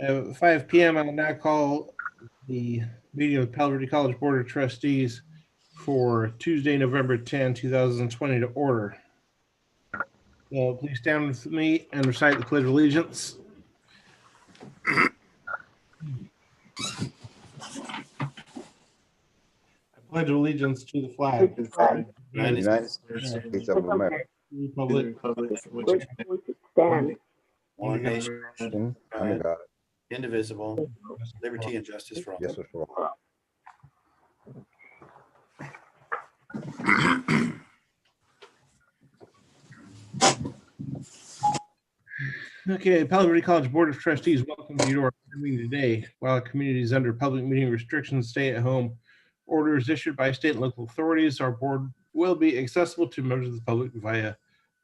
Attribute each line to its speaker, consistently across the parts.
Speaker 1: At 5 p.m., I will now call the meeting of the Palo Verde College Board of Trustees for Tuesday, November 10, 2020 to order. Please stand with me and recite the Pledge of Allegiance. I pledge allegiance to the flag of the
Speaker 2: United States of America,
Speaker 1: Republic,
Speaker 3: which stands
Speaker 2: one nation, under God,
Speaker 4: indivisible, liberty and justice for all.
Speaker 2: justice for all.
Speaker 1: Okay, Palo Verde College Board of Trustees welcomes you to our meeting today. While our community is under public meeting restrictions, stay-at-home orders issued by state and local authorities, our board will be accessible to members of the public via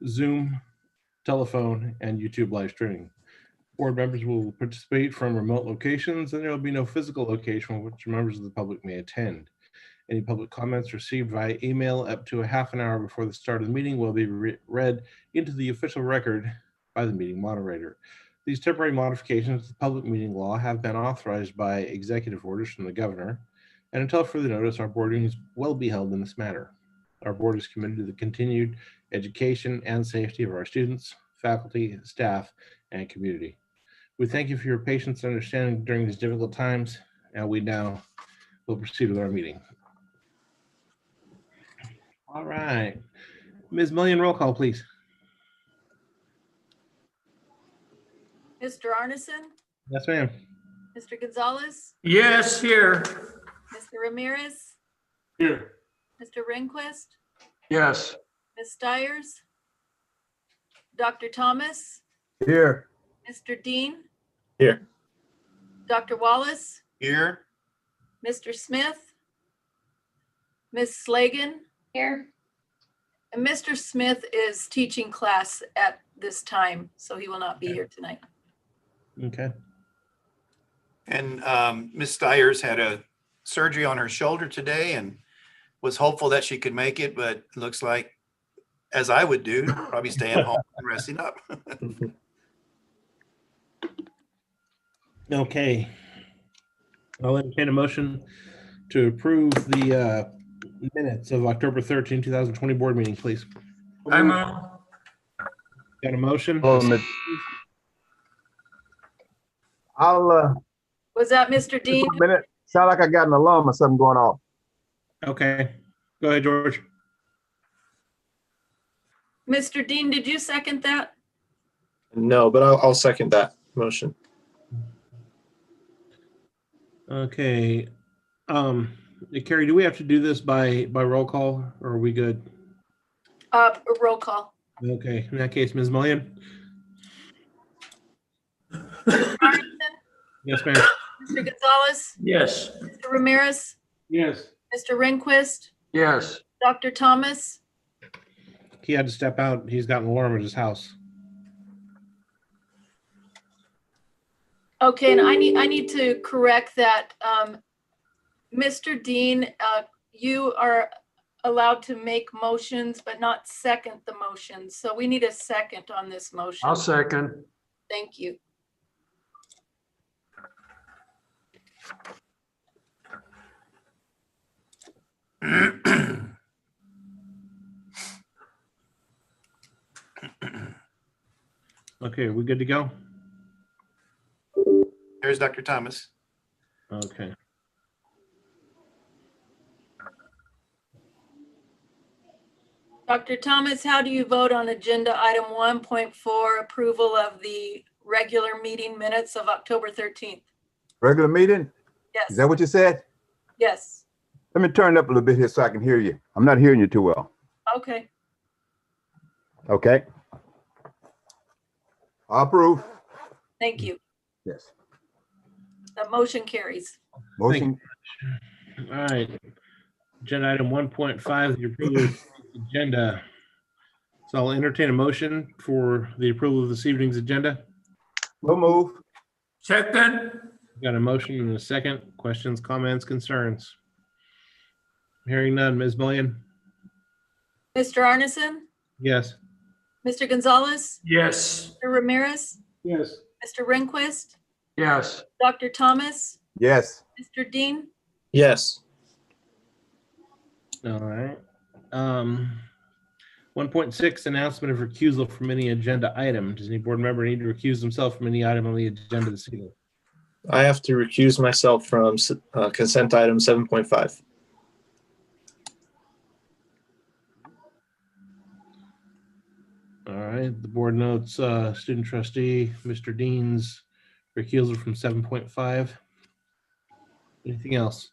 Speaker 1: Zoom, telephone, and YouTube live streaming. Board members will participate from remote locations, and there will be no physical location from which members of the public may attend. Any public comments received via email up to a half an hour before the start of the meeting will be read into the official record by the meeting moderator. These temporary modifications to the public meeting law have been authorized by executive orders from the governor, and until further notice, our board meetings will be held in this manner. Our board is committed to the continued education and safety of our students, faculty, staff, and community. We thank you for your patience and understanding during these difficult times, and we now will proceed with our meeting. All right. Ms. Millian, roll call, please.
Speaker 5: Mr. Arneson,
Speaker 1: Yes, ma'am.
Speaker 5: Mr. Gonzalez,
Speaker 6: Yes, here.
Speaker 5: Mr. Ramirez,
Speaker 1: Here.
Speaker 5: Mr. Rehnquist,
Speaker 6: Yes.
Speaker 5: Ms. Stiers, Dr. Thomas,
Speaker 2: Here.
Speaker 5: Mr. Dean.
Speaker 6: Here.
Speaker 5: Dr. Wallace,
Speaker 4: Here,
Speaker 5: Mr. Smith, Ms. Slagan. Here. And Mr. Smith is teaching class at this time, so he will not be here tonight.
Speaker 1: Okay.
Speaker 4: and Ms. Stiers had a surgery on her shoulder today and was hopeful that she could make it, but it looks like, as I would do, probably staying home and resting up.
Speaker 1: Okay. I'll entertain a motion to approve the minutes of October 13, 2020 board meeting, please.
Speaker 6: I'm
Speaker 1: Got a motion?
Speaker 3: I'll
Speaker 5: Was that Mr. Dean?
Speaker 3: a minute. Sound like I got an alarm or something going off.
Speaker 1: Okay. Go ahead, George.
Speaker 5: Mr. Dean, did you second that?
Speaker 7: No, but I'll second that motion.
Speaker 1: Okay. Carrie, do we have to do this by roll call, or are we good?
Speaker 5: A roll call.
Speaker 1: Okay. In that case, Ms. Millian?
Speaker 5: Arneson,
Speaker 1: Yes, ma'am.
Speaker 5: Mr. Gonzalez,
Speaker 6: Yes.
Speaker 5: Mr. Ramirez,
Speaker 1: Yes.
Speaker 5: Mr. Rehnquist,
Speaker 6: Yes.
Speaker 5: Dr. Thomas.
Speaker 1: He had to step out. He's got an alarm at his house.
Speaker 5: Okay, and I need to correct that. Mr. Dean, you are allowed to make motions, but not second the motion. So we need a second on this motion.
Speaker 6: I'll second.
Speaker 5: Thank you.
Speaker 1: Okay, are we good to go?
Speaker 4: There's Dr. Thomas.
Speaker 1: Okay.
Speaker 5: Dr. Thomas, how do you vote on agenda item 1.4, approval of the regular meeting minutes of October 13th?
Speaker 3: Regular meeting? Is
Speaker 5: Yes,
Speaker 3: that what you said?
Speaker 5: yes.
Speaker 3: Let me turn it up a little bit here so I can hear you. I'm not hearing you too well.
Speaker 5: Okay,
Speaker 3: Okay. I approve.
Speaker 5: thank you.
Speaker 3: Yes.
Speaker 5: The motion carries.
Speaker 3: Motion.
Speaker 1: All right. Agenda item 1.5, the approval of the agenda. So I'll entertain a motion for the approval of this evening's agenda.
Speaker 3: We'll move.
Speaker 6: Second.
Speaker 1: Got a motion and a second. Questions, comments, concerns? Hearing none. Ms. Millian?
Speaker 5: Mr. Arneson,
Speaker 1: Yes.
Speaker 5: Mr. Gonzalez,
Speaker 6: Yes.
Speaker 5: Mr. Ramirez,
Speaker 1: Yes.
Speaker 5: Mr. Rehnquist,
Speaker 6: Yes.
Speaker 5: Dr. Thomas,
Speaker 3: Yes.
Speaker 5: Mr. Dean,
Speaker 7: Yes.
Speaker 1: All right. 1.6, announcement of recusal from any agenda item. Does any board member need to recuse themselves from any item on the agenda this evening?
Speaker 7: I have to recuse myself from consent item 7.5.
Speaker 1: All right. The board notes student trustee Mr. Dean's recusal from 7.5. Anything else?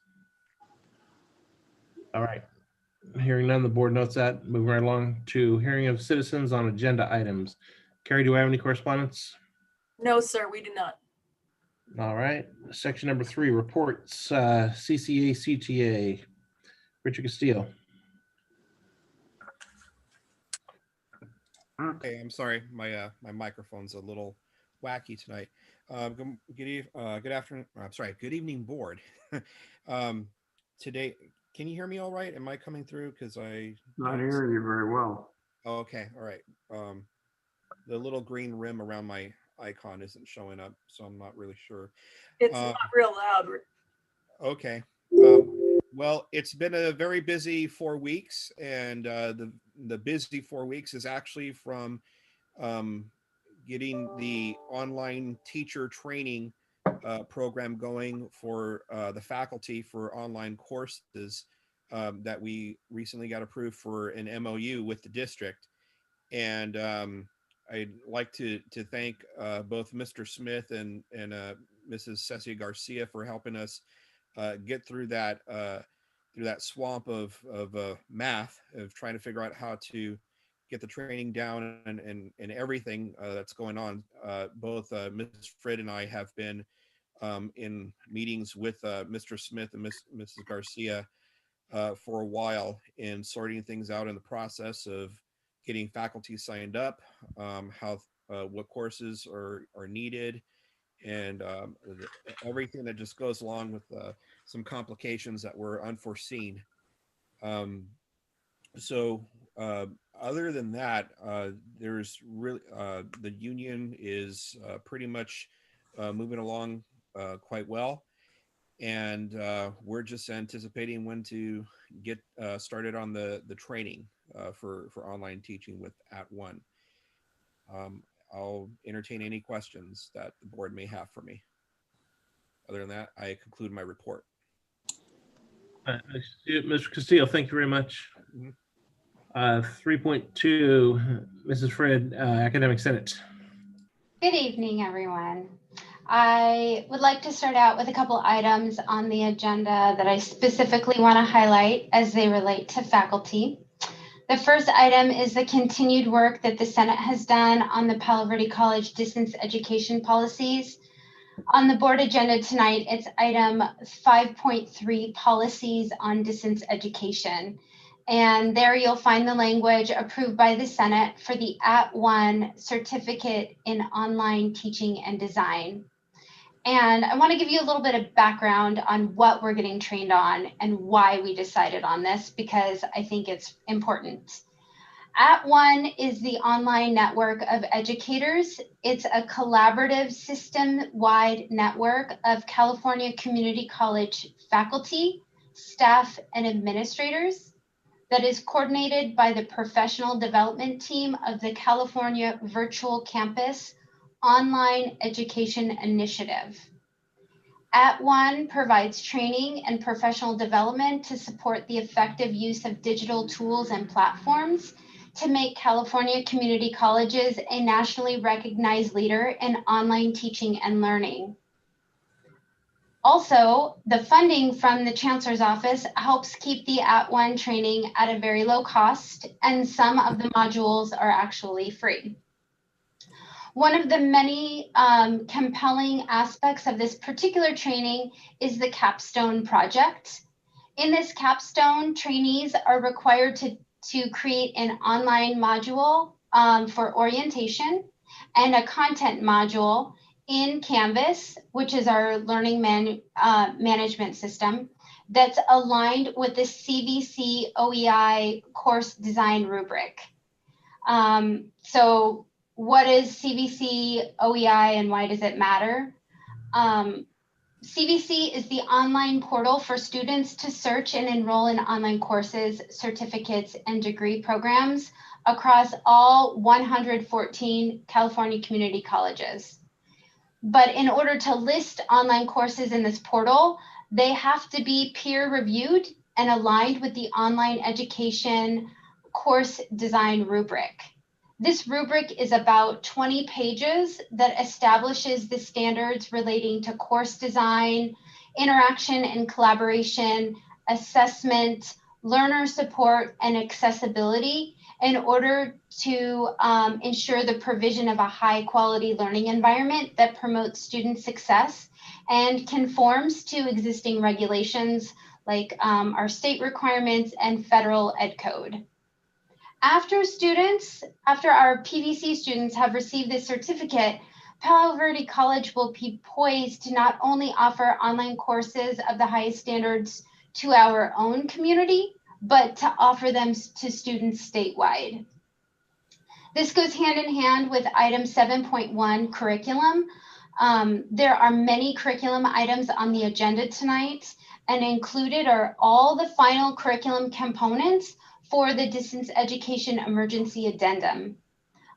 Speaker 1: All right. Hearing none, the board notes that. Moving right along to hearing of citizens on agenda items. Carrie, do I have any correspondence?
Speaker 5: no, sir, we do not.
Speaker 1: All right. Section number 3, reports, CCA, CTA. Richard Castillo.
Speaker 8: Hey, I'm sorry, my microphone's a little wacky tonight. Good afternoon. I'm sorry. Good evening, board. Today, can you hear me all right? Am I coming through? Because
Speaker 6: Not hearing you very well.
Speaker 8: Oh, okay, all right. The little green rim around my icon isn't showing up, so I'm not really sure.
Speaker 5: It's not real loud.
Speaker 8: Okay. Well, it's been a very busy 4 weeks, and the busy 4 weeks is actually from getting the online teacher training program going for the faculty for online courses that we recently got approved for an MOU with the district. And I'd like to thank both Mr. Smith and Mrs. Cecia Garcia for helping us get through that swamp of math, of trying to figure out how to get the training down and everything that's going on. Both Ms. Fred and I have been in meetings with Mr. Smith and Mrs. Garcia for a while, in sorting things out in the process of getting faculty signed up, what courses are needed, and everything that just goes along with some complications that were unforeseen. So other than that, there's really the union is pretty much moving along quite well, and we're just anticipating when to get started on the training for online teaching with @ONE. I'll entertain any questions that the board may have for me. Other than that, I conclude my report.
Speaker 1: Mr. Castillo, thank you very much. 3.2, Mrs. Fred, Academic Senate.
Speaker 9: Good evening, everyone. I would like to start out with a couple items on the agenda that I specifically want to highlight as they relate to faculty. The first item is the continued work that the Senate has done on the Palo Verde College distance education policies. On the board agenda tonight, it's item 5.3, policies on distance education. And there you'll find the language approved by the Senate for the @ONE certificate in online teaching and design. And I want to give you a little bit of background on what we're getting trained on and why we decided on this, because I think it's important. @ONE is the online network of educators. It's a collaborative system-wide network of California community college faculty, staff, and administrators that is coordinated by the professional development team of the California Virtual Campus Online Education Initiative. @ONE provides training and professional development to support the effective use of digital tools and platforms to make California community colleges a nationally recognized leader in online teaching and learning. Also, the funding from the Chancellor's Office helps keep the @ONE training at a very low cost, and some of the modules are actually free. One of the many compelling aspects of this particular training is the capstone project. In this capstone, trainees are required to create an online module for orientation and a content module in Canvas, which is our learning management system, that's aligned with the CVC OEI course design rubric. So what is CVC OEI and why does it matter? CVC is the online portal for students to search and enroll in online courses, certificates, and degree programs across all 114 California community colleges. But in order to list online courses in this portal, they have to be peer reviewed and aligned with the online education course design rubric. This rubric is about 20 pages that establishes the standards relating to course design, interaction and collaboration, assessment, learner support, and accessibility in order to ensure the provision of a high quality learning environment that promotes student success and conforms to existing regulations like our state requirements and federal ed code. After our PVC students have received this certificate, Palo Verde College will be poised to not only offer online courses of the highest standards to our own community, but to offer them to students statewide. This goes hand in hand with item 7.1 curriculum. There are many curriculum items on the agenda tonight, and included are all the final curriculum components for the Distance Education Emergency Addendum.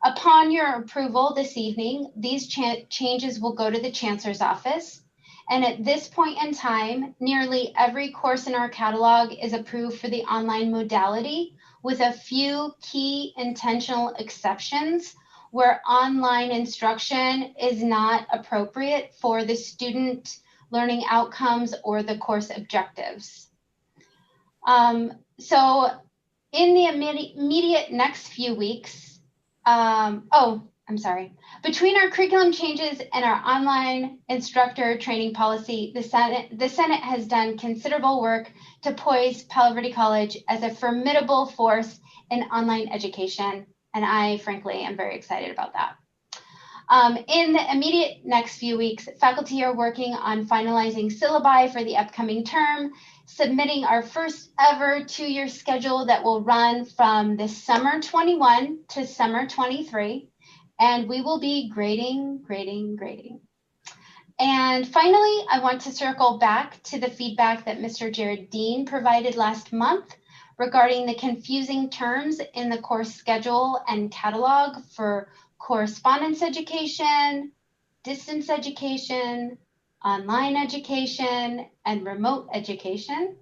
Speaker 9: Upon your approval this evening, these changes will go to the Chancellor's office. And at this point in time, nearly every course in our catalog is approved for the online modality, with a few key intentional exceptions where online instruction is not appropriate for the student learning outcomes or the course objectives. So in the immediate next few weeks, between our curriculum changes and our online instructor training policy, the Senate has done considerable work to poise Palo Verde College as a formidable force in online education. And I, frankly, am very excited about that. In the immediate next few weeks, faculty are working on finalizing syllabi for the upcoming term, submitting our first ever 2-year schedule that will run from this summer 21 to summer 23. And we will be grading. And finally, I want to circle back to the feedback that Mr. Jared Dean provided last month regarding the confusing terms in the course schedule and catalog for correspondence education, distance education, online education, and remote education.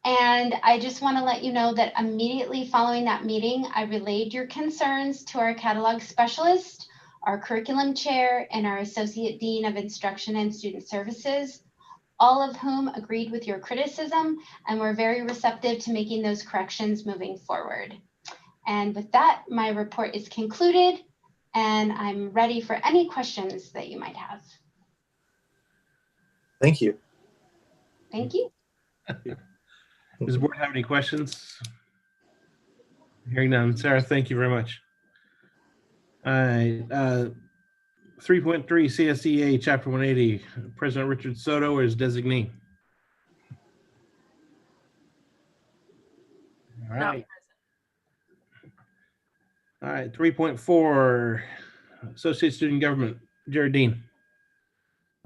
Speaker 9: And I just want to let you know that immediately following that meeting, I relayed your concerns to our catalog specialist, our curriculum chair, and our associate dean of instruction and student services, all of whom agreed with your criticism and were very receptive to making those corrections moving forward. And with that, my report is concluded, and I'm ready for any questions that you might have.
Speaker 7: Thank you.
Speaker 9: Thank you.
Speaker 1: Does the board have any questions? Hearing none. Sarah, thank you very much. All right. 3.3 CSEA Chapter 180, President Richard Soto is designee. All right. All right. 3.4 Associate Student Government, Jared Dean.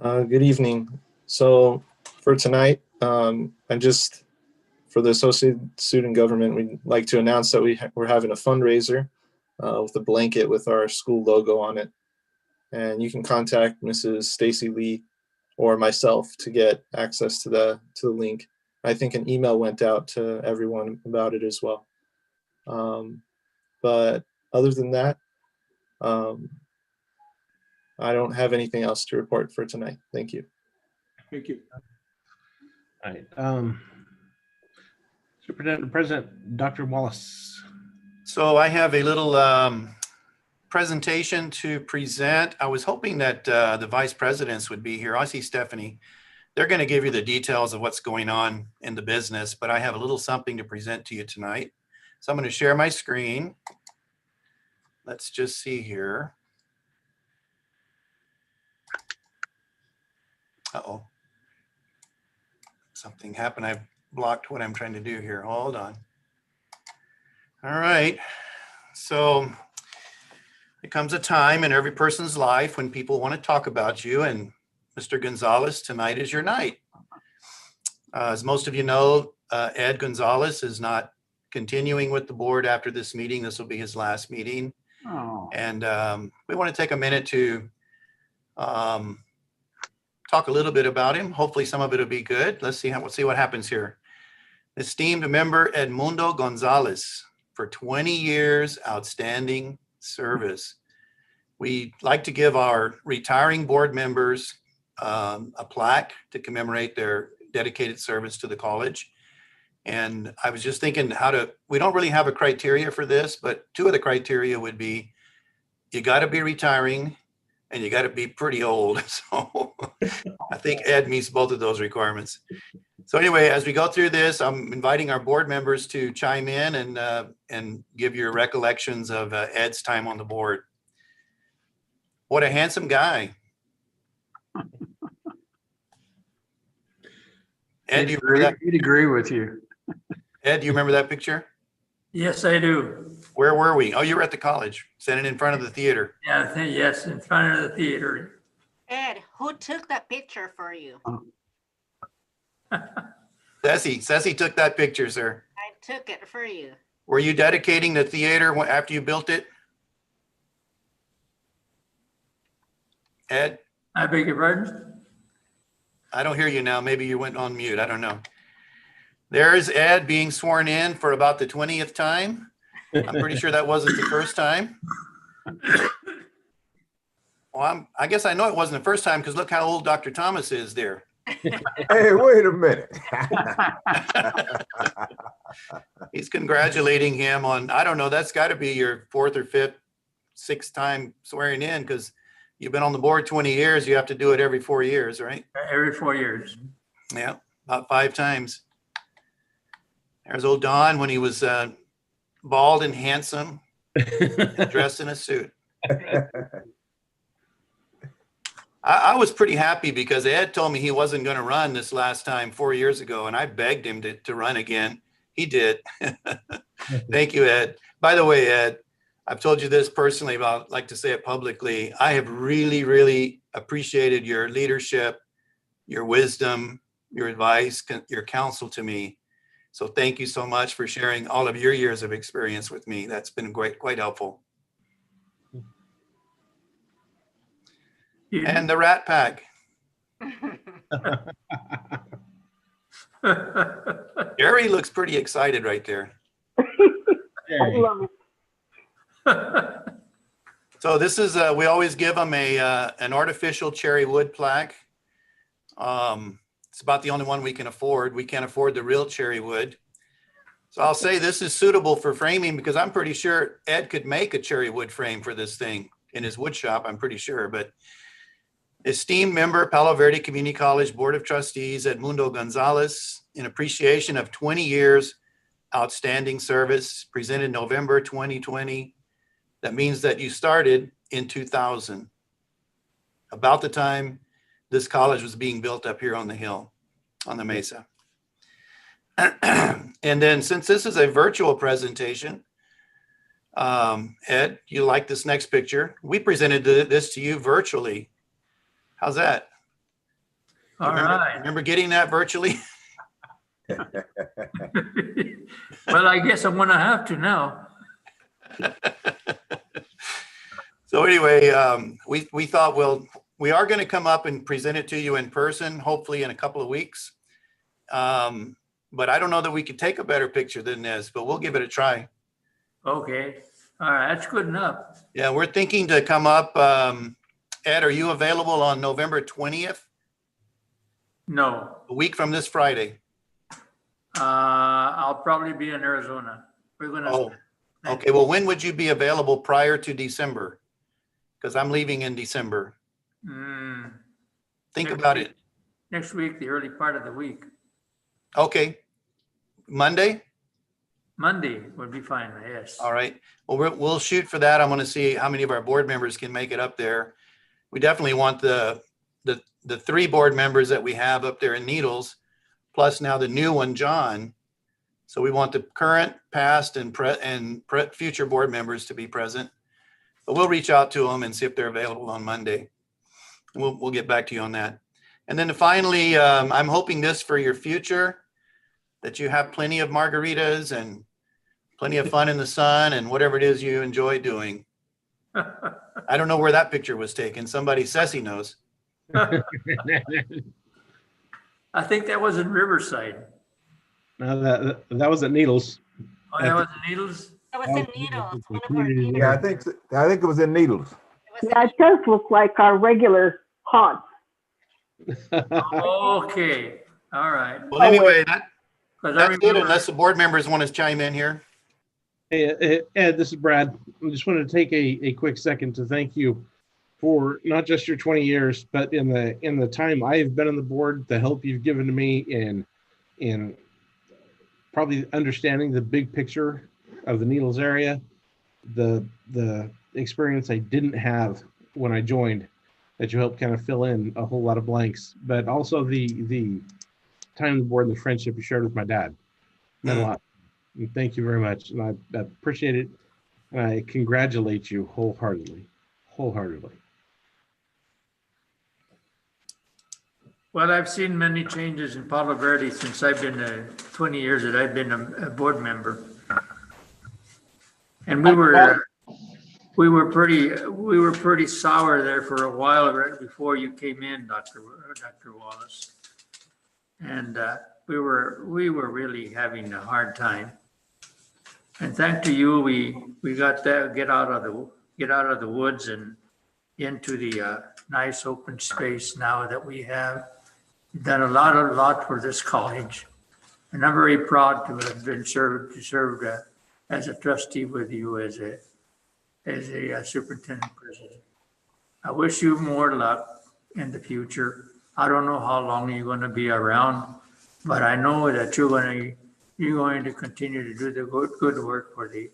Speaker 7: Good evening. So for tonight, for the Associate Student Government, we'd like to announce that we're having a fundraiser with a blanket with our school logo on it. And you can contact Mrs. Stacy Lee or myself to get access to the link. I think an email went out to everyone about it as well. But other than that, I don't have anything else to report for tonight. Thank you.
Speaker 6: Thank you.
Speaker 1: All right. Superintendent President, Dr. Wallace.
Speaker 4: So I have a little presentation to present. I was hoping that the vice presidents would be here. I see Stephanie. They're going to give you the details of what's going on in the business, but I have a little something to present to you tonight. So I'm going to share my screen. Let's just see here. Uh-oh. Something happened. I've blocked what I'm trying to do here. Hold on. All right. So there comes a time in every person's life when people want to talk about you, and Mr. Gonzalez, tonight is your night. As most of you know, Ed Gonzalez is not continuing with the board after this meeting. This will be his last meeting.
Speaker 6: Oh,
Speaker 4: And we want to take a minute to talk a little bit about him. Hopefully some of it will be good. Let's see what happens here. Esteemed member Edmundo Gonzalez, for 20 years, outstanding service. We like to give our retiring board members a plaque to commemorate their dedicated service to the college. And I was just thinking we don't really have a criteria for this, but two of the criteria would be, you got to be retiring and you got to be pretty old. So I think Ed meets both of those requirements. So anyway, as we go through this, I'm inviting our board members to chime in and give your recollections of Ed's time on the board. What a handsome guy. Ed, do you remember that?
Speaker 6: he'd agree with you.
Speaker 4: Ed, do you remember that picture?
Speaker 6: Yes, I do.
Speaker 4: Where were we? Oh, you were at the college, standing in front of the theater.
Speaker 6: Yeah, I think, yes, in front of the theater.
Speaker 10: Ed, who took that picture for you?
Speaker 4: Ceci took that picture, sir.
Speaker 10: I took it for you.
Speaker 4: Were you dedicating the theater after you built it? Ed,
Speaker 6: I beg your pardon?
Speaker 4: I don't hear you now. Maybe you went on mute. I don't know. There's Ed being sworn in for about the 20th time. I'm pretty sure that wasn't the first time. Well, I guess I know it wasn't the first time because look how old Dr. Thomas is there.
Speaker 3: Hey, wait a minute.
Speaker 4: He's congratulating him on, I don't know, that's got to be your fourth or fifth, sixth time swearing in because you've been on the board 20 years. You have to do it every 4 years, right?
Speaker 6: Every 4 years.
Speaker 4: Yeah, about 5 times. There's old Don when he was bald and handsome, and dressed in a suit. I was pretty happy because Ed told me he wasn't going to run this last time 4 years ago, and I begged him to run again. He did. Thank you, Ed. By the way, Ed, I've told you this personally, but I'd like to say it publicly. I have really, really appreciated your leadership, your wisdom, your advice, your counsel to me. So thank you so much for sharing all of your years of experience with me. That's been quite helpful. And the Rat Pack. Gary looks pretty excited right there. So this is, we always give them an artificial cherry wood plaque. It's about the only one we can afford. We can't afford the real cherry wood. So I'll say this is suitable for framing because I'm pretty sure Ed could make a cherry wood frame for this thing in his wood shop, I'm pretty sure. But esteemed member, Palo Verde Community College Board of Trustees, Edmundo Gonzalez, in appreciation of 20 years outstanding service, presented November 2020. That means that you started in 2000, about the time this college was being built up here on the hill, on the mesa. And then since this is a virtual presentation, Ed, you like this next picture. We presented this to you virtually. How's that?
Speaker 6: All right.
Speaker 4: Remember getting that virtually?
Speaker 6: Well, I guess I'm gonna have to now.
Speaker 4: So anyway, we thought, we are going to come up and present it to you in person, hopefully in a couple of weeks. But I don't know that we could take a better picture than this, but we'll give it a try.
Speaker 6: Okay. All right. That's good enough.
Speaker 4: Yeah, we're thinking to come up. Ed, are you available on November 20th?
Speaker 6: No.
Speaker 4: A week from this Friday.
Speaker 6: I'll probably be in Arizona. We're gonna.
Speaker 4: Oh, okay. Well, when would you be available prior to December? Because I'm leaving in December. Think about it.
Speaker 6: Next week, the early part of the week.
Speaker 4: Okay. Monday?
Speaker 6: Monday would be fine, yes.
Speaker 4: All right. Well, we'll shoot for that. I'm going to see how many of our board members can make it up there. We definitely want the 3 board members that we have up there in Needles, plus now the new one, John. So we want the current, past, and future board members to be present. But we'll reach out to them and see if they're available on Monday. We'll get back to you on that. And then finally, I'm hoping this for your future, that you have plenty of margaritas and plenty of fun in the sun and whatever it is you enjoy doing. I don't know where that picture was taken. Somebody says he knows.
Speaker 6: I think that was in Riverside.
Speaker 1: No, that was at Needles.
Speaker 6: Oh, that was in Needles?
Speaker 10: It was in Needles. One of our Needles.
Speaker 3: Yeah, I think it was in Needles.
Speaker 10: It was in
Speaker 11: Yeah, it does look like our regular haunt.
Speaker 6: Okay, all right.
Speaker 4: Well, anyway,
Speaker 6: 'Cause I
Speaker 4: that's it,
Speaker 6: remember-
Speaker 4: unless the board members want to chime in here.
Speaker 1: Hey, Ed, this is Brad. I just wanted to take a quick second to thank you for not just your 20 years, but in the time I've been on the board, the help you've given to me in probably understanding the big picture of the Needles area, the experience I didn't have when I joined, that you helped kind of fill in a whole lot of blanks, but also the time on the board and the friendship you shared with my dad meant a lot. And thank you very much. And I appreciate it. And I congratulate you wholeheartedly.
Speaker 6: Well, I've seen many changes in Palo Verde since I've been 20 years that I've been a board member. And we were pretty sour there for a while right before you came in, Dr. Wallace. And we were really having a hard time. And thanks to you, we got to get out of the woods and into the nice open space now that we have. You've done a lot for this college, and I'm very proud to have been served as a trustee with you as a superintendent president. I wish you more luck in the future. I don't know how long you're going to be around, but I know that you're going to continue to do the good work for the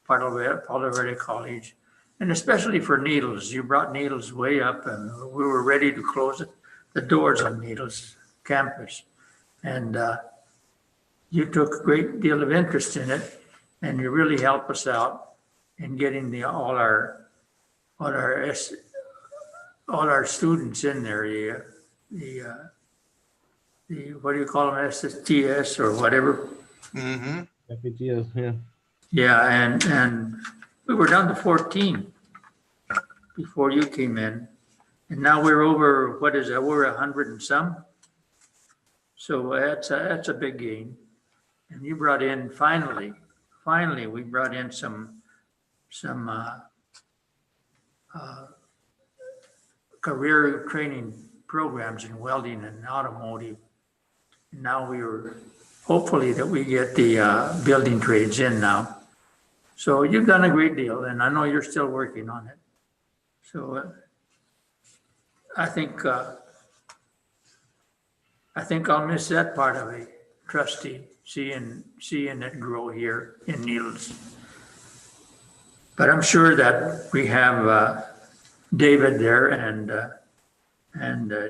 Speaker 6: Palo Verde College, and especially for Needles. You brought Needles way up, and we were ready to close the doors on Needles campus. And you took a great deal of interest in it, and you really helped us out in getting all our students in there. The what do you call them, SSTS or whatever?
Speaker 4: Mm-hmm.
Speaker 1: FATS, yeah.
Speaker 6: Yeah, and we were down to 14 before you came in. And now we're over, what is that, we're 100 and some? So that's a big gain. And you brought in, finally, we brought in some career training programs in welding and automotive. And now hopefully that we get the building trades in now. So you've done a great deal, and I know you're still working on it. So I think I'll miss that part of a trustee, seeing it grow here in Needles. But I'm sure that we have David there and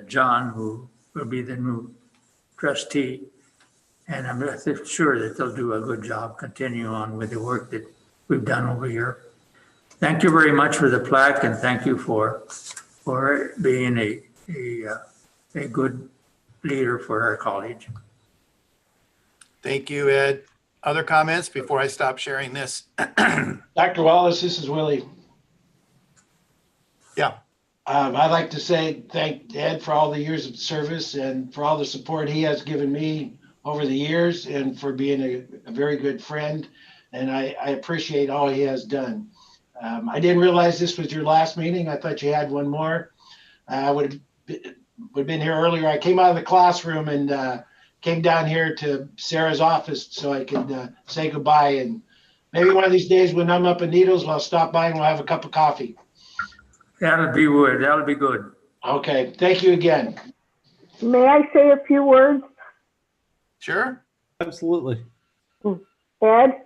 Speaker 6: John, who will be the new trustee. And I'm sure that they'll do a good job continuing on with the work that we've done over here. Thank you very much for the plaque, and thank you for being a good leader for our college.
Speaker 4: Thank you, Ed. Other comments before I stop sharing this?
Speaker 12: Dr. Wallace, this is Willie.
Speaker 4: Yeah.
Speaker 12: I'd like to say thank Ed for all the years of service and for all the support he has given me over the years, and for being a very good friend. And I appreciate all he has done. I didn't realize this was your last meeting. I thought you had one more. I would have been here earlier. I came out of the classroom and came down here to Sarah's office so I could say goodbye. And maybe one of these days when I'm up in Needles, I'll stop by and we'll have a cup of coffee.
Speaker 6: That'll be good. That'll be good.
Speaker 12: Okay. Thank you again.
Speaker 11: May I say a few words?
Speaker 4: Sure.
Speaker 1: Absolutely.
Speaker 11: Ed,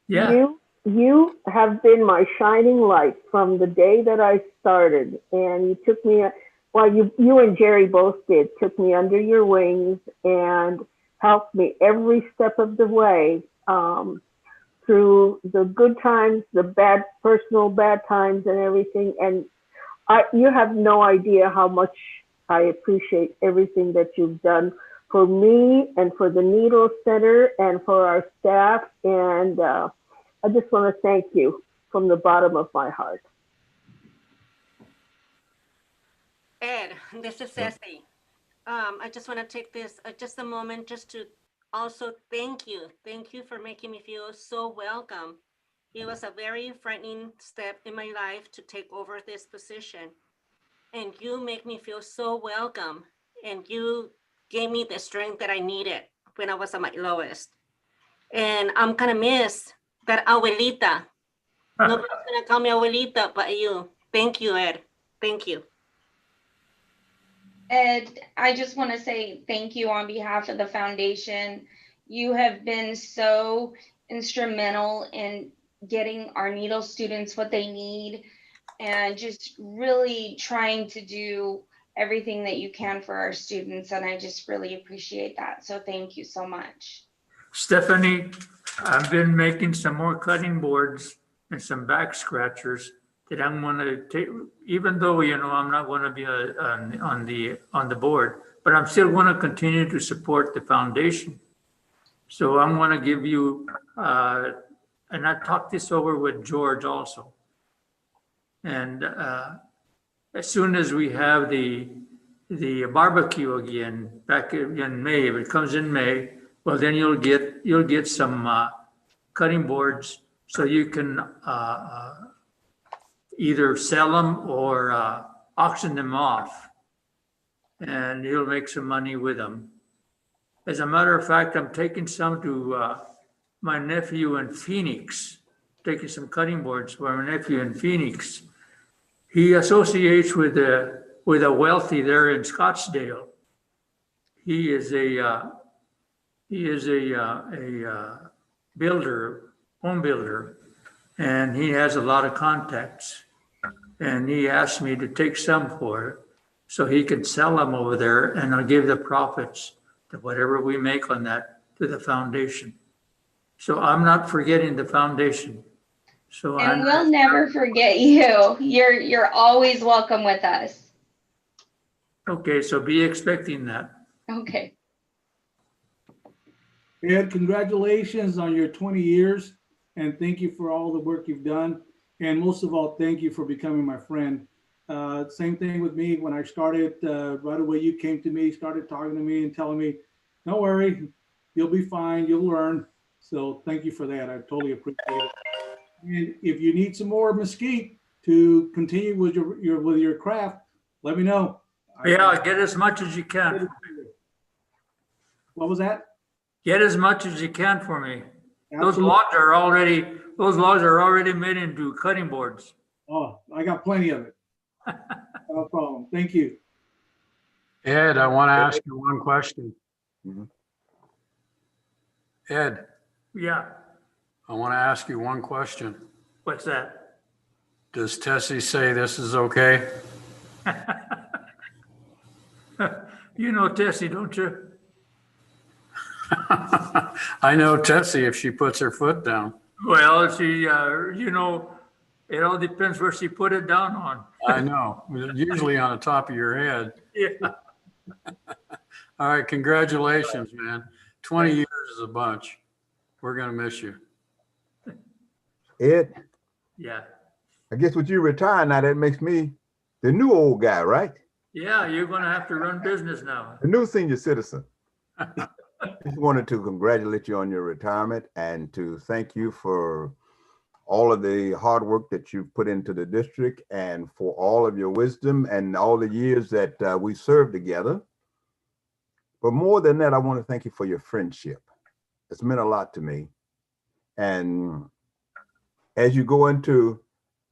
Speaker 6: Yeah.
Speaker 11: you have been my shining light from the day that I started, and you took me, well, you and Jerry both took me under your wings and helped me every step of the way through the good times, the personal bad times and everything. And you have no idea how much I appreciate everything that you've done for me and for the Needle Center and for our staff. And I just want to thank you from the bottom of my heart.
Speaker 10: Ed, this is Ceci. I just want to take this just a moment just to also thank you. Thank you for making me feel so welcome. It was a very frightening step in my life to take over this position. And you make me feel so welcome. And you gave me the strength that I needed when I was at my lowest. And I'm gonna miss that abuelita. Nobody's gonna call me abuelita but you. Thank you, Ed. Thank you.
Speaker 13: Ed, I just want to say thank you on behalf of the foundation. You have been so instrumental in getting our needle students what they need and just really trying to do everything that you can for our students. And I just really appreciate that. So thank you so much.
Speaker 6: Stephanie, I've been making some more cutting boards and some back scratchers that I'm going to take, even though, you know, I'm not going to be on the board, but I'm still going to continue to support the foundation. So I'm going to give you, and I talked this over with George also. And as soon as we have the barbecue again back in May, if it comes in May, well, then you'll get some cutting boards so you can either sell them or auction them off, and you'll make some money with them. As a matter of fact, I'm taking some to my nephew in Phoenix, taking some cutting boards for my nephew in Phoenix. He associates with a wealthy there in Scottsdale. He is a builder, home builder, and he has a lot of contacts. And he asked me to take some for it so he could sell them over there, and I'll give the profits to whatever we make on that to the foundation. So I'm not forgetting the foundation. So
Speaker 13: and we'll never forget you. You're always welcome with us.
Speaker 6: Okay, so be expecting that.
Speaker 13: Okay.
Speaker 14: Ed, congratulations on your 20 years, and thank you for all the work you've done. And most of all, thank you for becoming my friend. Same thing with me. When I started, right away you came to me, started talking to me and telling me, don't worry, you'll be fine, you'll learn. So thank you for that. I totally appreciate it. And if you need some more mesquite to continue with your craft, let me know.
Speaker 6: Yeah, get as much as you can.
Speaker 14: What was that?
Speaker 6: Get as much as you can for me.
Speaker 14: Absolutely.
Speaker 6: Those logs are already made into cutting boards.
Speaker 14: Oh, I got plenty of it. No problem. Thank you.
Speaker 15: Ed, I want to ask you one question. Ed.
Speaker 6: Yeah.
Speaker 15: I want to ask you one question.
Speaker 6: What's that?
Speaker 15: Does Tessie say this is okay?
Speaker 6: You know Tessie, don't you?
Speaker 15: I know Tessie if she puts her foot down.
Speaker 6: Well, she, you know, it all depends where she put it down on.
Speaker 15: I know, usually on the top of your head.
Speaker 6: Yeah.
Speaker 15: All right, congratulations, man. 20 years is a bunch. We're going to miss you.
Speaker 3: Ed?
Speaker 6: Yeah.
Speaker 3: I guess with you retiring now, that makes me the new old guy, right?
Speaker 6: Yeah, you're going to have to run business now.
Speaker 3: The new senior citizen. Just wanted to congratulate you on your retirement and to thank you for all of the hard work that you've put into the district and for all of your wisdom and all the years that we served together. But more than that, I want to thank you for your friendship. It's meant a lot to me. And as you go into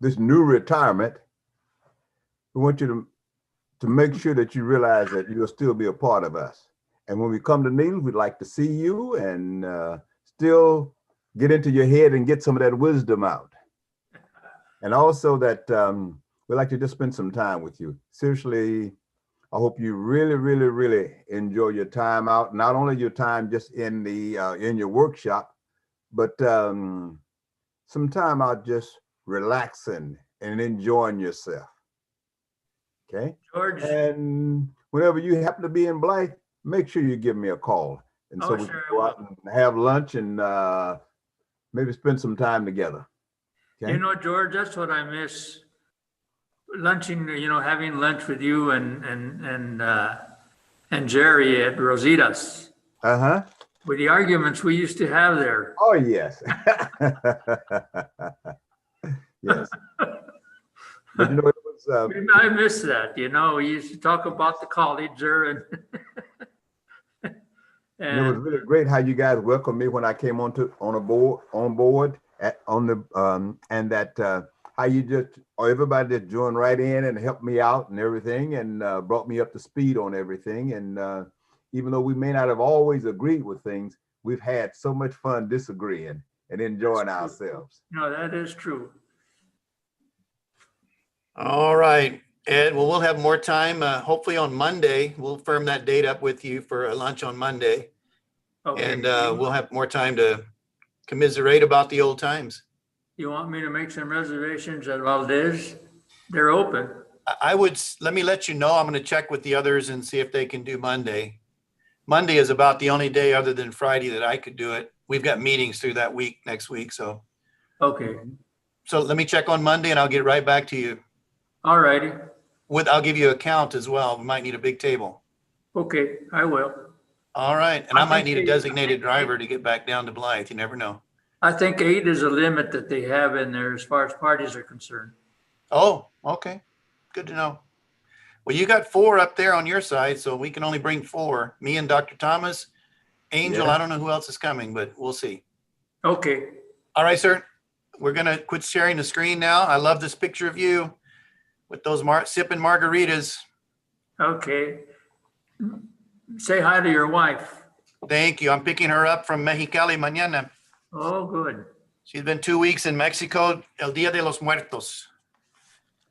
Speaker 3: this new retirement, we want you to make sure that you realize that you'll still be a part of us. And when we come to Needles, we'd like to see you and still get into your head and get some of that wisdom out. And also that we'd like to just spend some time with you. Seriously, I hope you really, really, really enjoy your time out. Not only your time just in your workshop, but some time out just relaxing and enjoying yourself. Okay?
Speaker 6: George.
Speaker 3: And whenever you happen to be in Blythe, make sure you give me a call. And so
Speaker 6: Oh,
Speaker 3: we
Speaker 6: sure,
Speaker 3: can
Speaker 6: I
Speaker 3: go out and have lunch and maybe spend some time together. Okay?
Speaker 6: You know, George, that's what I miss. Lunching, you know, having lunch with you and Jerry at Rosita's.
Speaker 3: Uh-huh.
Speaker 6: With the arguments we used to have there.
Speaker 3: Oh, yes. Yes. But you know, it was
Speaker 6: I miss that, you know, we used to talk about the college there and
Speaker 3: and it was really great how you guys welcomed me when I came on board and that how you just everybody just joined right in and helped me out and everything and brought me up to speed on everything. And even though we may not have always agreed with things, we've had so much fun disagreeing and enjoying ourselves.
Speaker 6: no, that is true.
Speaker 4: All right, Ed, well, we'll have more time, hopefully on Monday. We'll firm that date up with you for a lunch on Monday.
Speaker 6: Okay.
Speaker 4: And we'll have more time to commiserate about the old times.
Speaker 6: You want me to make some reservations at Valdez? They're open.
Speaker 4: I would, let me let you know, I'm going to check with the others and see if they can do Monday. Monday is about the only day other than Friday that I could do it. We've got meetings through that week, next week, so.
Speaker 6: Okay.
Speaker 4: So let me check on Monday and I'll get right back to you.
Speaker 6: All righty.
Speaker 4: I'll give you a count as well. We might need a big table.
Speaker 6: Okay, I will.
Speaker 4: All right, and I might need a designated driver to get back down to Blythe. You never know.
Speaker 6: I think 8 is a limit that they have in there as far as parties are concerned.
Speaker 4: Oh, okay. Good to know. Well, you got 4 up there on your side, so we can only bring 4. Me and Dr. Thomas, Angel,
Speaker 3: Yeah.
Speaker 4: I don't know who else is coming, but we'll see.
Speaker 6: Okay.
Speaker 4: All right, sir. We're going to quit sharing the screen now. I love this picture of you with those sipping margaritas.
Speaker 6: Okay. Say hi to your wife.
Speaker 4: Thank you. I'm picking her up from Mexicali mañana.
Speaker 6: Oh, good.
Speaker 4: She's been 2 weeks in Mexico, El Dia de los Muertos.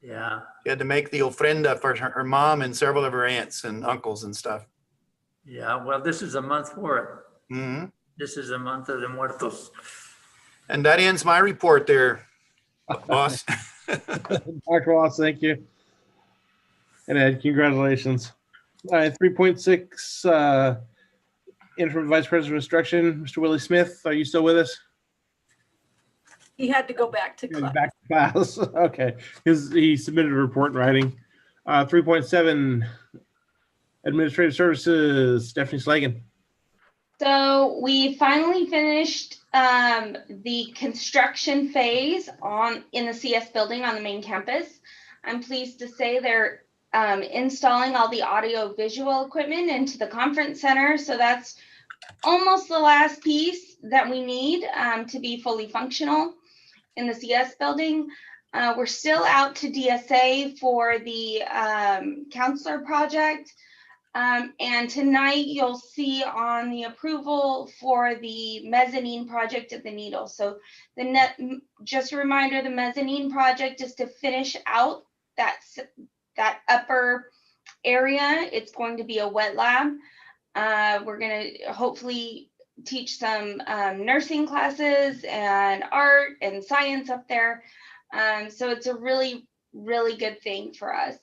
Speaker 6: Yeah.
Speaker 4: She had to make the ofrenda for her mom and several of her aunts and uncles and stuff.
Speaker 6: Yeah. Well, this is a month for it.
Speaker 4: Mm-hmm.
Speaker 6: This is a month of the Muertos.
Speaker 4: And that ends my report there, boss.
Speaker 1: Dr. Watts, thank you. And Ed, congratulations. All right, 3.6, Interim Vice President of Instruction, Mr. Willie Smith, are you still with us?
Speaker 5: He had to go back to
Speaker 1: He's
Speaker 5: class.
Speaker 1: back to class. Okay, he submitted a report in writing. 3.7, Administrative Services, Stephanie Slagan.
Speaker 13: So we finally finished the construction phase in the CS building on the main campus. I'm pleased to say they're installing all the audio visual equipment into the conference center. So that's almost the last piece that we need to be fully functional in the CS building. We're still out to DSA for the counselor project. And tonight you'll see on the approval for the mezzanine project at the Needle. So just a reminder, the mezzanine project is to finish out that upper area. It's going to be a wet lab. We're going to hopefully teach some nursing classes and art and science up there. So it's a really, really good thing for us.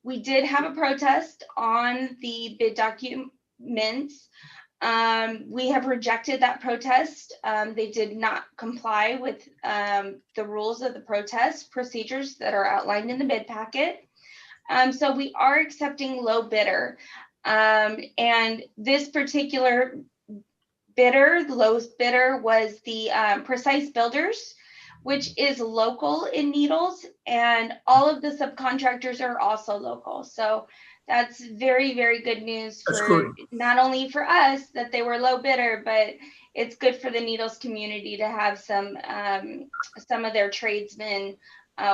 Speaker 13: We did have a protest on the bid documents. We have rejected that protest. They did not comply with the rules of the protest procedures that are outlined in the bid packet. So we are accepting low bidder. And this particular bidder, the lowest bidder was the Precise Builders, which is local in Needles, and all of the subcontractors are also local. So that's very, very good news for not only for us that they were low bidder, but it's good for the Needles community to have some of their tradesmen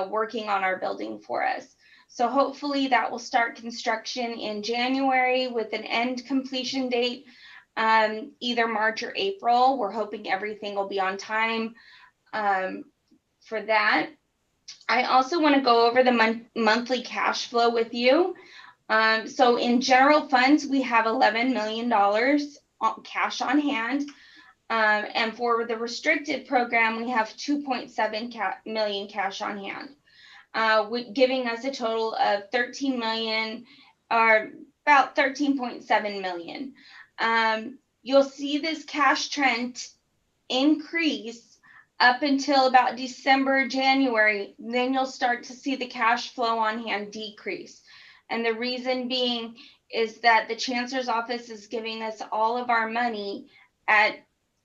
Speaker 13: working on our building for us. So hopefully that will start construction in January with an end completion date, either March or April. We're hoping everything will be on time for that. I also want to go over the monthly cash flow with you. So in general funds, we have $11 million cash on hand. And for the restricted program, we have 2.7 million cash on hand. giving us a total of 13 million, or about 13.7 million. You'll see this cash trend increase up until about December, January. Then you'll start to see the cash flow on hand decrease. And the reason being is that the Chancellor's Office is giving us all of our money at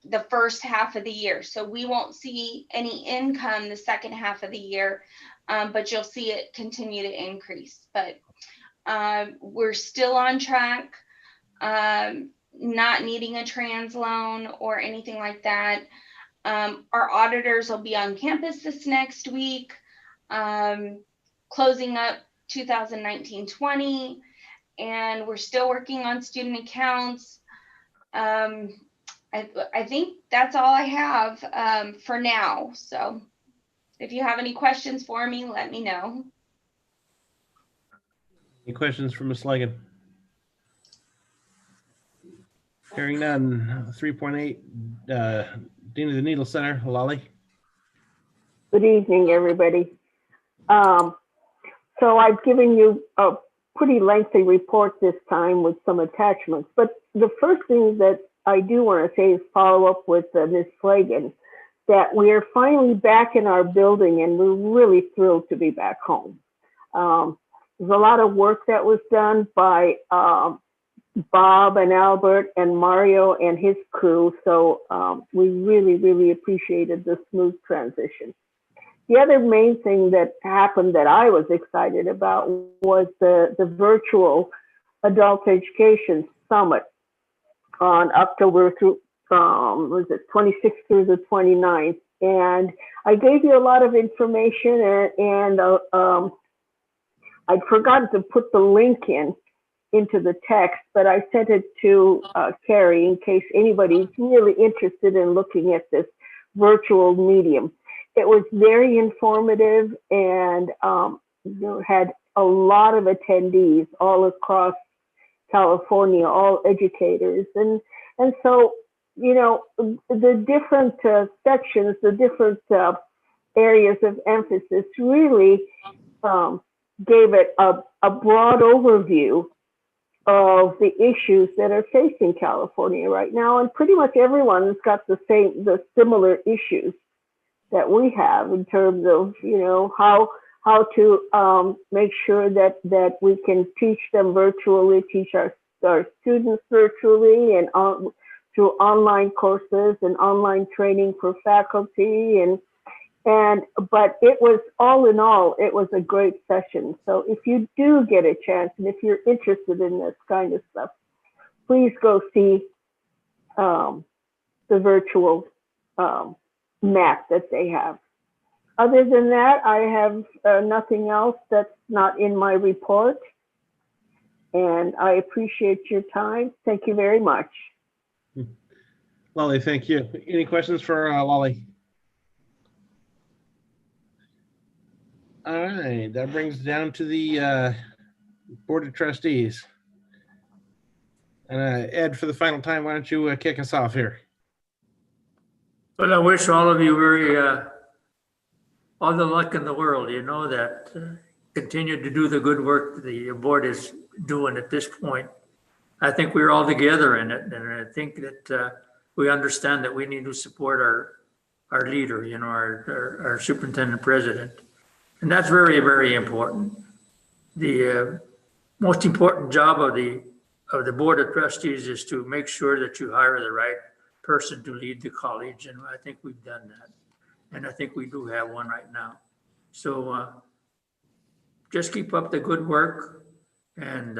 Speaker 13: the first half of the year. So we won't see any income the second half of the year, but you'll see it continue to increase. But we're still on track, not needing a trans loan or anything like that. Our auditors will be on campus this next week, closing up 2019-20, and we're still working on student accounts. I think that's all I have for now. So if you have any questions for me, let me know.
Speaker 1: Any questions for Ms. Legan? Hearing none. 3.8, Dean of the Needle Center, Lolly.
Speaker 11: Good evening, everybody. So I've given you a pretty lengthy report this time with some attachments, but the first thing that I do want to say is follow up with Ms. Flagan, that we are finally back in our building and we're really thrilled to be back home. There's a lot of work that was done by Bob and Albert and Mario and his crew, so we really, really appreciated the smooth transition. The other main thing that happened that I was excited about was the virtual adult education summit on October through, was it 26th through the 29th. And I gave you a lot of information, and I'd forgotten to put the link into the text, but I sent it to Carrie in case anybody's really interested in looking at this virtual medium. It was very informative, and had a lot of attendees all across California, all educators. And so, you know, the different sections, the different areas of emphasis really gave it a broad overview of the issues that are facing California right now. And pretty much everyone's got the similar issues that we have in terms of, you know, how to make sure that we can teach them virtually, teach our students virtually, and through online courses and online training for faculty, but it was, all in all, it was a great session. So if you do get a chance, and if you're interested in this kind of stuff, please go see the virtual map that they have. Other than that, I have nothing else that's not in my report. And I appreciate your time. Thank you very much.
Speaker 1: Lolly, thank you. Any questions for Lolly? All right, that brings down to the Board of Trustees. And Ed, for the final time, why don't you kick us off here?
Speaker 6: But I wish all of you very, all the luck in the world, you know, that continue to do the good work the board is doing at this point. I think we're all together in it, and I think that we understand that we need to support our leader, you know, our superintendent president. And that's very, very important. The most important job of the Board of Trustees is to make sure that you hire the right person to lead the college, and I think we've done that. And I think we do have one right now. So just keep up the good work, and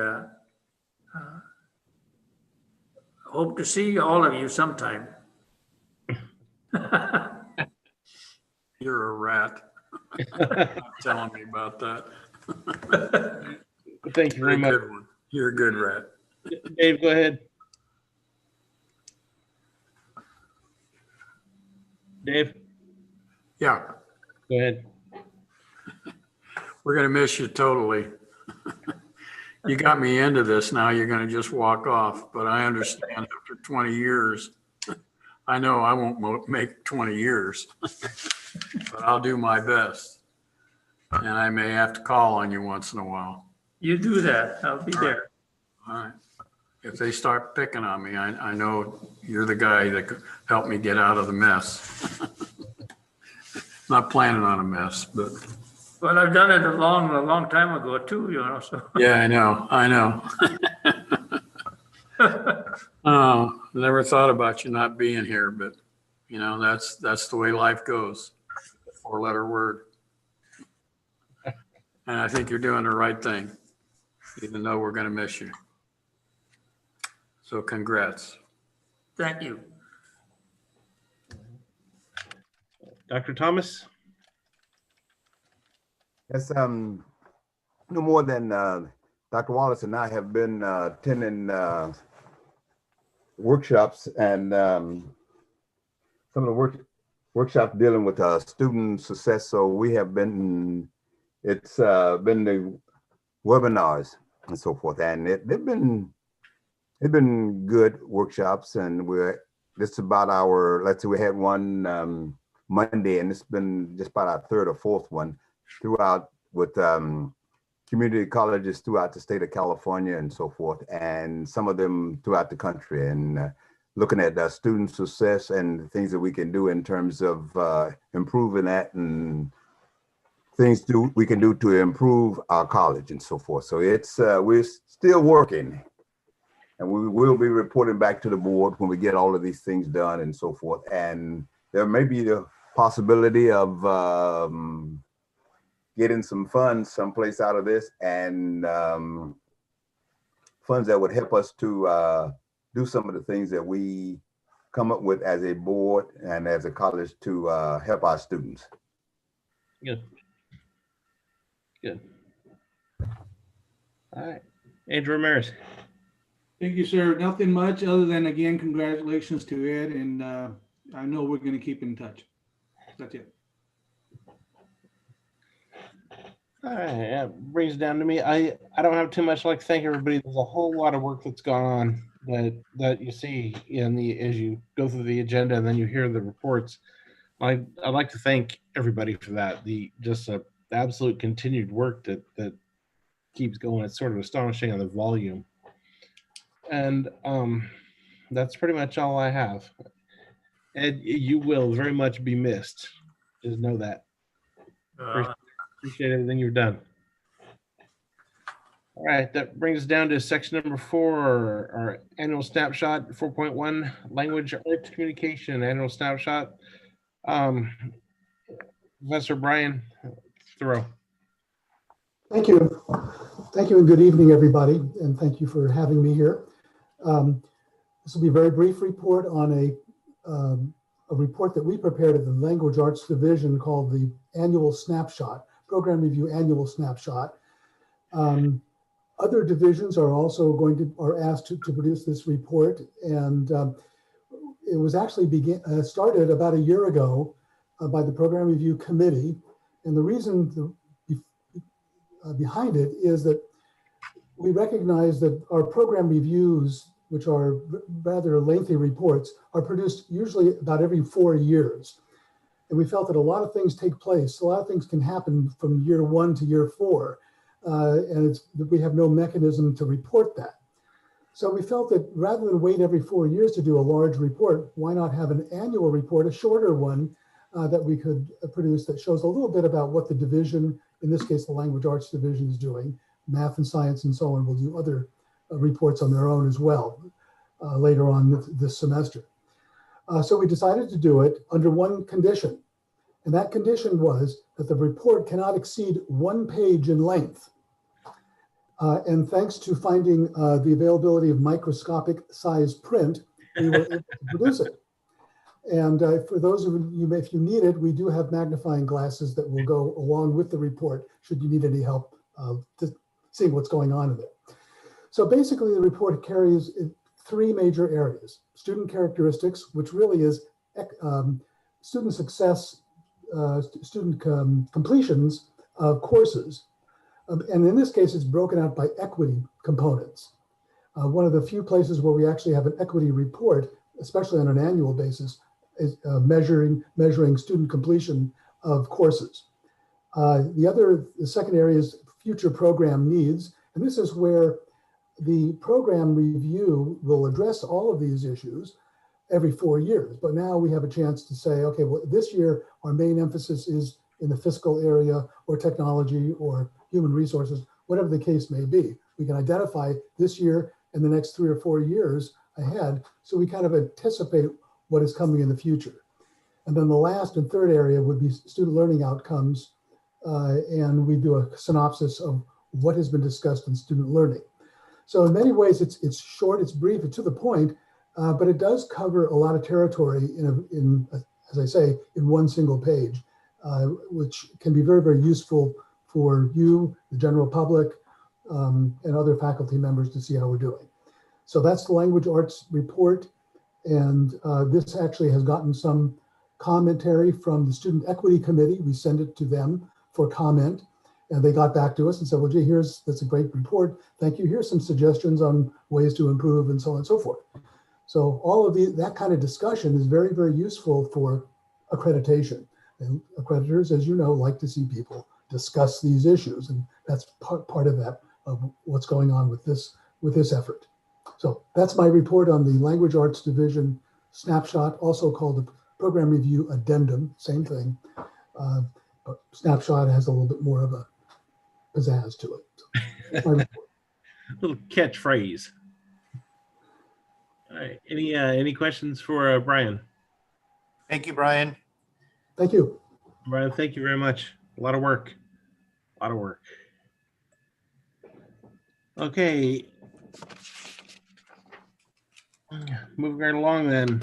Speaker 6: hope to see all of you sometime.
Speaker 15: You're a rat. Telling me about that.
Speaker 1: Thank you very much.
Speaker 15: Good one. You're a good rat.
Speaker 1: Dave, go ahead. Dave?
Speaker 15: Yeah.
Speaker 1: Go ahead.
Speaker 15: We're going to miss you totally. You got me into this. Now you're going to just walk off, but I understand after 20 years, I know I won't make 20 years, but I'll do my best. And I may have to call on you once in a while.
Speaker 6: You do that. I'll be there.
Speaker 15: All right. If they start picking on me, I know you're the guy that could help me get out of the mess. Not planning on a mess, but.
Speaker 6: Well, I've done it a long time ago too, you know, so.
Speaker 15: Yeah, I know. Oh, never thought about you not being here, but you know, that's the way life goes. 4-letter word. And I think you're doing the right thing, even though we're going to miss you. So congrats.
Speaker 6: Thank you.
Speaker 1: Dr. Thomas?
Speaker 3: Yes, no more than Dr. Wallace and I have been attending workshops and some of the workshops dealing with student success. So we have been, it's been the webinars and so forth, and they've been good workshops, and this is about our, let's say we had one Monday, and it's been just about our third or fourth one throughout with community colleges throughout the state of California and so forth, and some of them throughout the country, and looking at student success and the things that we can do in terms of improving that and things we can do to improve our college and so forth. So it's we're still working, and we will be reporting back to the board when we get all of these things done and so forth. And there may be the possibility of getting some funds someplace out of this, and funds that would help us to do some of the things that we come up with as a board and as a college to help our students.
Speaker 1: Good. Good. All right. Andrew Ramirez.
Speaker 14: Thank you, sir. Nothing much other than, again, congratulations to Ed, and I know we're going to keep in touch. That's it.
Speaker 1: All right, that brings it down to me. I don't have too much. I'd like to thank everybody. There's a whole lot of work that's gone on that you see as you go through the agenda and then you hear the reports. I'd like to thank everybody for that. The absolute continued work that keeps going. It's sort of astonishing on the volume. And that's pretty much all I have. Ed, you will very much be missed. Just know that. Appreciate everything you've done. All right, that brings us down to section number 4, our annual snapshot, 4.1, language arts communication annual snapshot. Professor Brian Thoreau.
Speaker 16: Thank you. Thank you and good evening, everybody. And thank you for having me here. This will be a very brief report on a report that we prepared at the Language Arts Division called the Annual Snapshot, Program Review Annual Snapshot. Other divisions are also are asked to produce this report, and it was actually started about a year ago by the Program Review Committee. And the reason behind it is that we recognize that our program reviews, which are rather lengthy reports, are produced usually about every 4 years. And we felt that a lot of things take place. A lot of things can happen from year 1 to year 4. And we have no mechanism to report that. So we felt that rather than wait every 4 years to do a large report, why not have an annual report, a shorter one that we could produce that shows a little bit about what the division, in this case, the Language Arts Division, is doing. Math and science and so on will do other reports on their own as well later on this semester. So we decided to do it under one condition. And that condition was that the report cannot exceed 1 page in length. And thanks to finding the availability of microscopic size print, we were able to produce it. And for those of you, if you need it, we do have magnifying glasses that will go along with the report should you need any help to seeing what's going on in it. So basically the report carries 3 major areas: student characteristics, which really is student success, student completions of courses. And in this case, it's broken out by equity components. One of the few places where we actually have an equity report, especially on an annual basis, is measuring student completion of courses. The second area is future program needs. And this is where the program review will address all of these issues every 4 years. But now we have a chance to say, okay, well, this year our main emphasis is in the fiscal area or technology or human resources, whatever the case may be. We can identify this year and the next 3 or 4 years ahead, so we kind of anticipate what is coming in the future. And then the last and third area would be student learning outcomes, and we do a synopsis of what has been discussed in student learning. So in many ways, it's short, it's brief, it's to the point, but it does cover a lot of territory as I say, in one single page, which can be very, very useful for you, the general public, and other faculty members to see how we're doing. So that's the language arts report. And this actually has gotten some commentary from the Student Equity Committee. We send it to them for comment, and they got back to us and said, well, gee, that's a great report. Thank you. Here's some suggestions on ways to improve and so on and so forth. So all of that kind of discussion is very, very useful for accreditation. And accreditors, as you know, like to see people discuss these issues. And that's part of that, of what's going on with this effort. So that's my report on the Language Arts Division snapshot, also called the Program Review Addendum, same thing. But snapshot has a little bit more of a pizzazz to it. So that's my report.
Speaker 1: Little catchphrase. All right. Any questions for Brian?
Speaker 4: Thank you, Brian.
Speaker 16: Thank you.
Speaker 1: Brian, thank you very much. A lot of work. A lot of work. Okay. Moving right along then.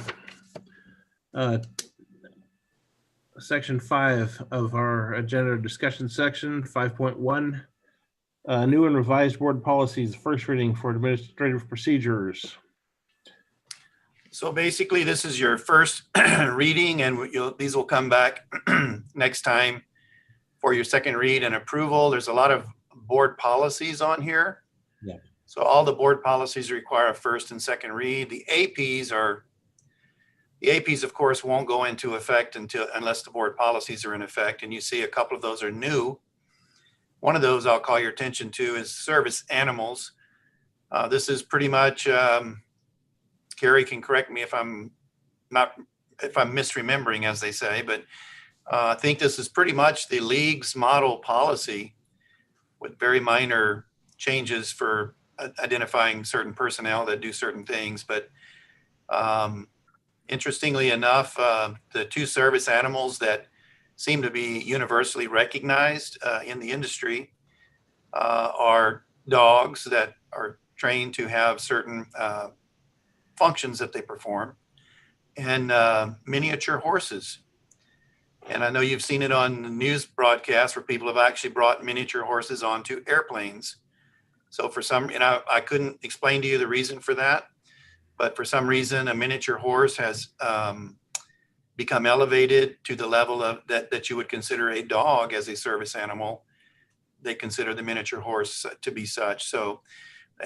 Speaker 1: Section 5 of our agenda discussion section, 5.1. New and revised board policies, first reading for administrative procedures.
Speaker 4: So basically, this is your first reading, and these will come back next time for your second read and approval. There's a lot of board policies on here.
Speaker 1: Yeah.
Speaker 4: So all the board policies require a first and second read. The APs, of course, won't go into effect unless the board policies are in effect. And you see a couple of those are new. One of those I'll call your attention to is service animals. This is pretty much, Carrie can correct me if I'm misremembering, as they say, but I think this is pretty much the league's model policy with very minor changes for identifying certain personnel that do certain things. But interestingly enough, the two service animals that seem to be universally recognized in the industry are dogs that are trained to have certain functions that they perform, and miniature horses. And I know you've seen it on the news broadcasts where people have actually brought miniature horses onto airplanes. So for some, I couldn't explain to you the reason for that, but for some reason, a miniature horse has become elevated to the level of that you would consider a dog as a service animal. They consider the miniature horse to be such. So,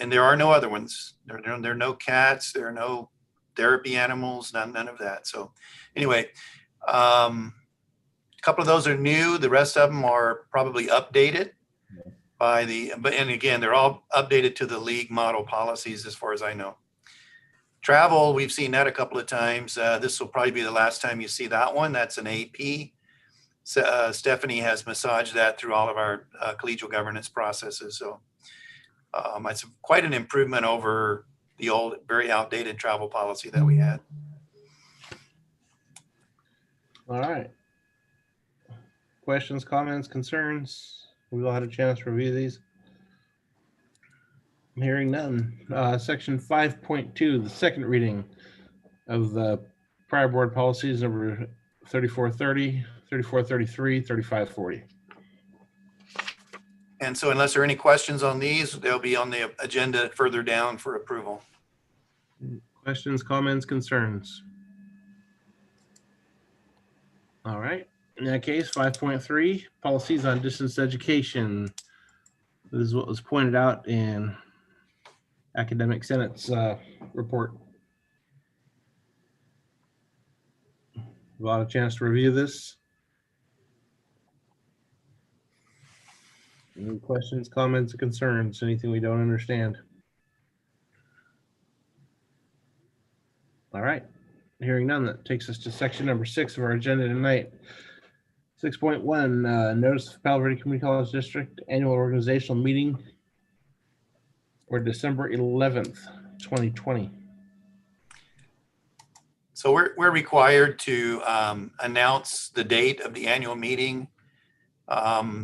Speaker 4: and there are no other ones. There are no cats. There are no therapy animals. None of that. So, anyway, a couple of those are new. The rest of them are probably updated and again, they're all updated to the league model policies, as far as I know. Travel, we've seen that a couple of times. This will probably be the last time you see that one. That's an AP. Stephanie has massaged that through all of our collegial governance processes. So it's quite an improvement over the old, very outdated travel policy that we had.
Speaker 1: All right. Questions, comments, concerns? We all had a chance to review these. I'm hearing none. Section 5.2, the second reading of the prior board policies, number 3430, 3433, 3540.
Speaker 4: And so unless there are any questions on these, they'll be on the agenda further down for approval.
Speaker 1: Questions, comments, concerns? All right. In that case, 5.3, policies on distance education. This is what was pointed out in Academic Senate's report. A lot of chance to review this. Any questions, comments, or concerns? Anything we don't understand? All right. Hearing none, that takes us to section number 6 of our agenda tonight. 6.1, notice of Palo Verde Community College District annual organizational meeting for December 11th, 2020.
Speaker 4: So we're required to announce the date of the annual meeting.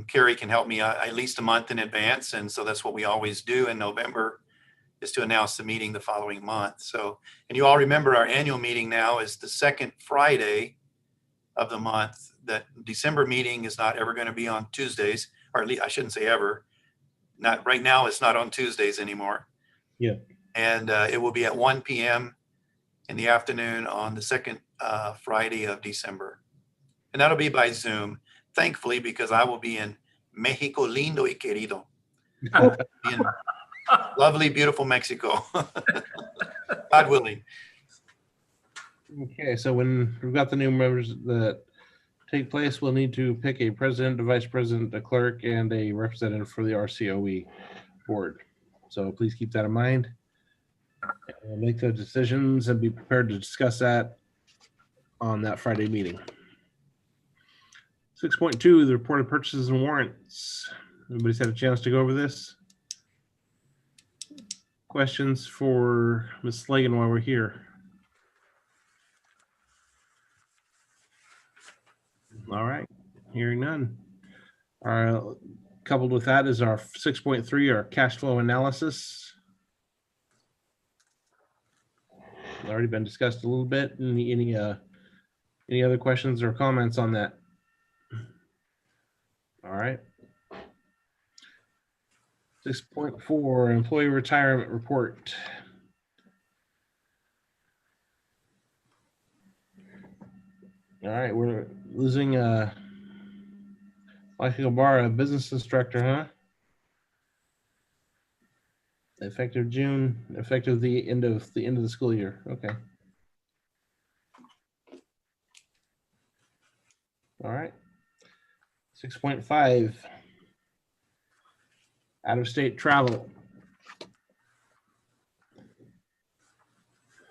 Speaker 4: Carrie can help me at least a month in advance. And so that's what we always do in November, is to announce the meeting the following month. So, and you all remember our annual meeting now is the second Friday of the month. That December meeting is not ever going to be on Tuesdays, or at least I shouldn't say ever. Not right now, it's not on Tuesdays anymore.
Speaker 1: Yeah.
Speaker 4: And it will be at 1 p.m. in the afternoon on the second Friday of December. And that'll be by Zoom, thankfully, because I will be in Mexico lindo y querido. In lovely, beautiful Mexico. God willing.
Speaker 1: Okay, so when we've got the new members that take place, we'll need to pick a president, a vice president, a clerk, and a representative for the RCOE board. So please keep that in mind. We'll make those decisions and be prepared to discuss that on that Friday meeting. 6.2, the report of purchases and warrants. Everybody's had a chance to go over this? Questions for Ms. Slagan while we're here? All right, hearing none. Coupled with that is our 6.3, our cash flow analysis. Already been discussed a little bit. Any other questions or comments on that? All right. 6.4, employee retirement report. All right, we're losing Michael Barra, business instructor, huh? Effective June, effective the end of the school year. Okay. All right. 6.5, out-of-state travel.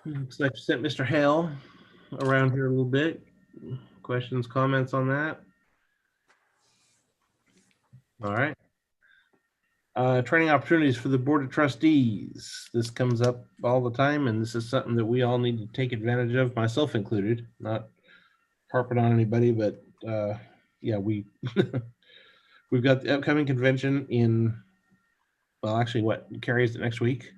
Speaker 1: Looks like you sent Mr. Hale around here a little bit. Questions, comments on that? All right. Training opportunities for the Board of Trustees. This comes up all the time, and this is something that we all need to take advantage of, myself included. Not harping on anybody, but yeah, we've got the upcoming convention in, well, actually, what, Carrie's it next week?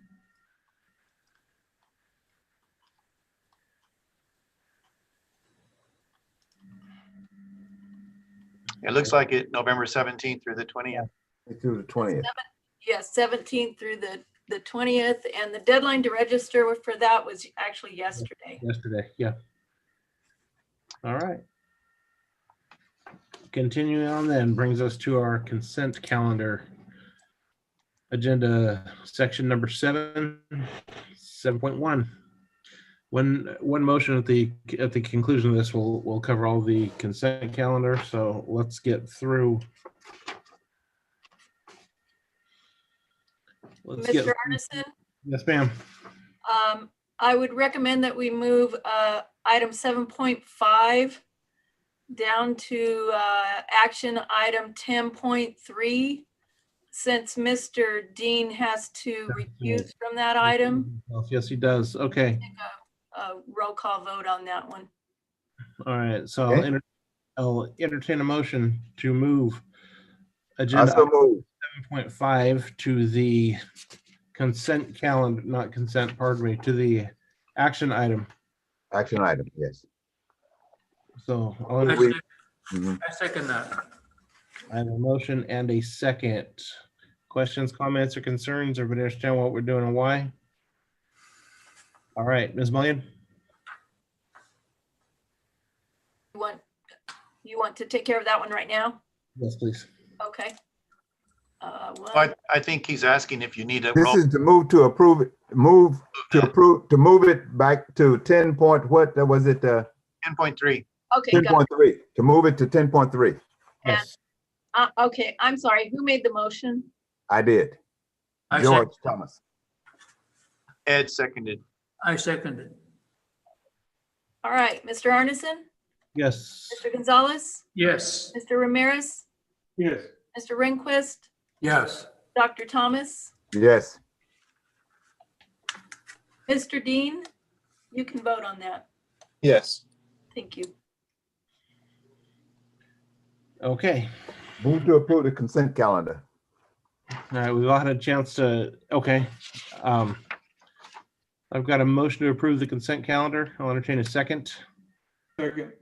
Speaker 4: It looks like it November 17th through the 20th.
Speaker 3: Through the 20th.
Speaker 5: Yes, 17th through the 20th, and the deadline to register for that was actually yesterday.
Speaker 1: Yesterday, yeah. All right. Continuing on then brings us to our consent calendar. Agenda section number 7.1. One motion at the conclusion of this will cover all the consent calendar. So let's get through.
Speaker 5: Mr. Arneson?
Speaker 1: Yes, ma'am.
Speaker 5: I would recommend that we move item 7.5 down to action item 10.3, since Mr. Dean has to recuse from that item.
Speaker 1: Yes, he does. Okay.
Speaker 5: Roll call vote on that one.
Speaker 1: All right. So
Speaker 3: Okay.
Speaker 1: I'll entertain a motion to move agenda item 7.5 to the consent calendar, not consent, pardon me, to the action item.
Speaker 3: Action item, yes.
Speaker 1: So
Speaker 6: I second that.
Speaker 1: I have a motion and a second. Questions, comments, or concerns? Everybody understand what we're doing and why? All right, Ms. Mullion.
Speaker 5: You want to take care of that one right now?
Speaker 1: Yes, please.
Speaker 5: Okay.
Speaker 4: I think he's asking if you need a
Speaker 3: This
Speaker 4: roll.
Speaker 3: is to move to approve it, to move it back to 10 point, what was it?
Speaker 4: 10.3.
Speaker 5: Okay.
Speaker 3: 10.3, to move it to 10.3.
Speaker 5: And Okay, I'm sorry. Who made the motion?
Speaker 3: I did.
Speaker 6: I
Speaker 3: George
Speaker 6: second-
Speaker 3: Thomas.
Speaker 4: Ed seconded.
Speaker 6: I seconded.
Speaker 5: All right, Mr. Arneson,
Speaker 1: Yes.
Speaker 5: Mr. Gonzalez,
Speaker 6: Yes.
Speaker 5: Mr. Ramirez,
Speaker 14: Yes.
Speaker 5: Mr. Rehnquist,
Speaker 15: Yes.
Speaker 5: Dr. Thomas,
Speaker 3: Yes.
Speaker 5: Mr. Dean, you can vote on that.
Speaker 7: Yes.
Speaker 5: Thank you.
Speaker 1: Okay.
Speaker 3: Move to approve the consent calendar.
Speaker 1: All right, we've all had a chance to, okay. I've got a motion to approve the consent calendar. I'll entertain a second.
Speaker 14: Second.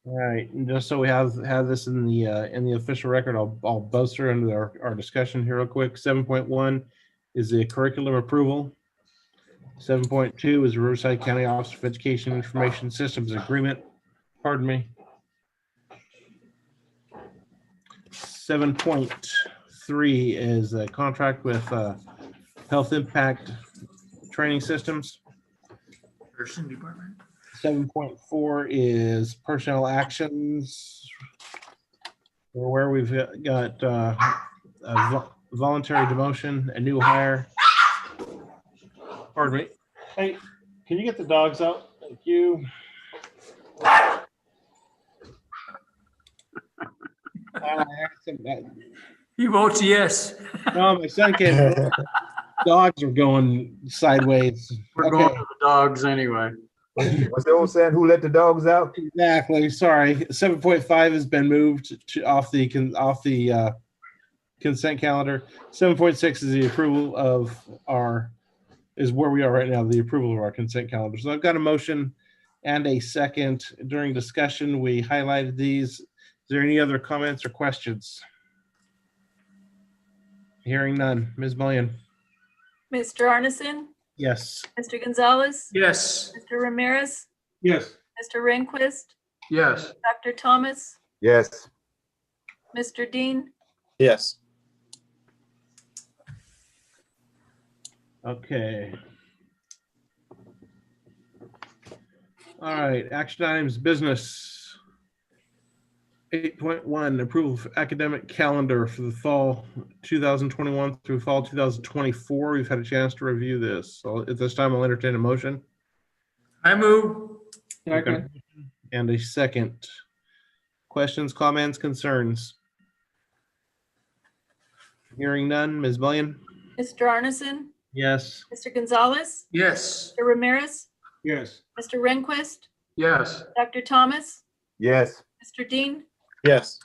Speaker 1: All right, and just so we have this in the official record, I'll buzz through into our discussion here real quick. 7.1 is the curriculum approval. 7.2 is the Riverside County Office of Education Information Systems Agreement. Pardon me. 7.3 is a contract with Health Impact Training Systems.
Speaker 6: Nursing department.
Speaker 1: 7.4 is personnel actions, where we've got a voluntary demotion, a new hire. Pardon me. Hey, can you get the dogs out? Thank you.
Speaker 6: He votes yes.
Speaker 1: No, my son can't. Dogs are going sideways.
Speaker 15: We're going to the dogs anyway.
Speaker 3: What's the old saying? Who let the dogs out?
Speaker 1: Exactly. Sorry. 7.5 has been moved to off the consent calendar. 7.6 is the approval of is where we are right now, the approval of our consent calendar. So I've got a motion and a second. During discussion, we highlighted these. Is there any other comments or questions? Hearing none. Ms. Mullion?
Speaker 5: Mr. Arneson,
Speaker 1: Yes.
Speaker 5: Mr. Gonzalez,
Speaker 6: Yes.
Speaker 5: Mr. Ramirez,
Speaker 14: Yes.
Speaker 5: Mr. Rehnquist,
Speaker 15: Yes.
Speaker 5: Dr. Thomas,
Speaker 3: Yes.
Speaker 5: Mr. Dean,
Speaker 7: Yes.
Speaker 1: Okay. All right, action items, business. 8.1, approval of academic calendar for the fall 2021 through fall 2024. We've had a chance to review this. So at this time, I'll entertain a motion.
Speaker 6: I move.
Speaker 14: Second.
Speaker 1: And a second. Questions, comments, concerns? Hearing none. Ms. Mullion?
Speaker 5: Mr. Arneson,
Speaker 1: Yes.
Speaker 5: Mr. Gonzalez,
Speaker 6: Yes.
Speaker 5: Mr. Ramirez,
Speaker 14: Yes.
Speaker 5: Mr. Rehnquist,
Speaker 15: Yes.
Speaker 5: Dr. Thomas,
Speaker 3: Yes.
Speaker 5: Mr. Dean,
Speaker 7: Yes.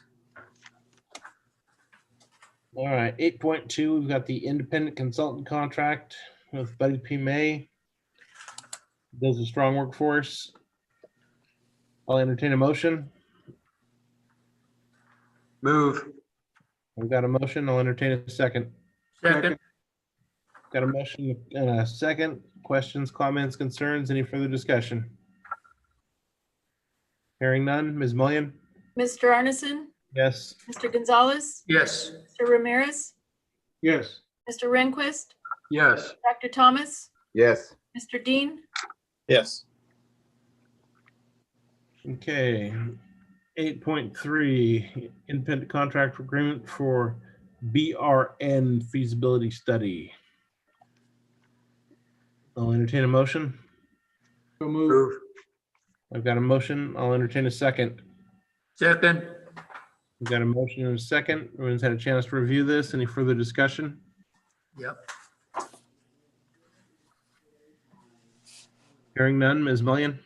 Speaker 1: All right, 8.2, we've got the independent consultant contract with Buddy P. May. Does a strong workforce. I'll entertain a motion.
Speaker 15: Move.
Speaker 1: We've got a motion. I'll entertain a second.
Speaker 6: Second.
Speaker 1: Got a motion and a second. Questions, comments, concerns, any further discussion? Hearing none. Ms. Mullion?
Speaker 5: Mr. Arneson,
Speaker 1: Yes.
Speaker 5: Mr. Gonzalez,
Speaker 6: Yes.
Speaker 5: Mr. Ramirez,
Speaker 14: Yes.
Speaker 5: Mr. Rehnquist,
Speaker 15: Yes.
Speaker 5: Dr. Thomas,
Speaker 3: Yes.
Speaker 5: Mr. Dean,
Speaker 7: Yes.
Speaker 1: Okay. 8.3, independent contract agreement for BRN feasibility study. I'll entertain a motion.
Speaker 14: So move.
Speaker 15: Move.
Speaker 1: I've got a motion. I'll entertain a second.
Speaker 6: Second.
Speaker 1: We've got a motion and a second. Everyone's had a chance to review this. Any further discussion?
Speaker 6: Yep.
Speaker 1: Hearing none. Ms. Mullion?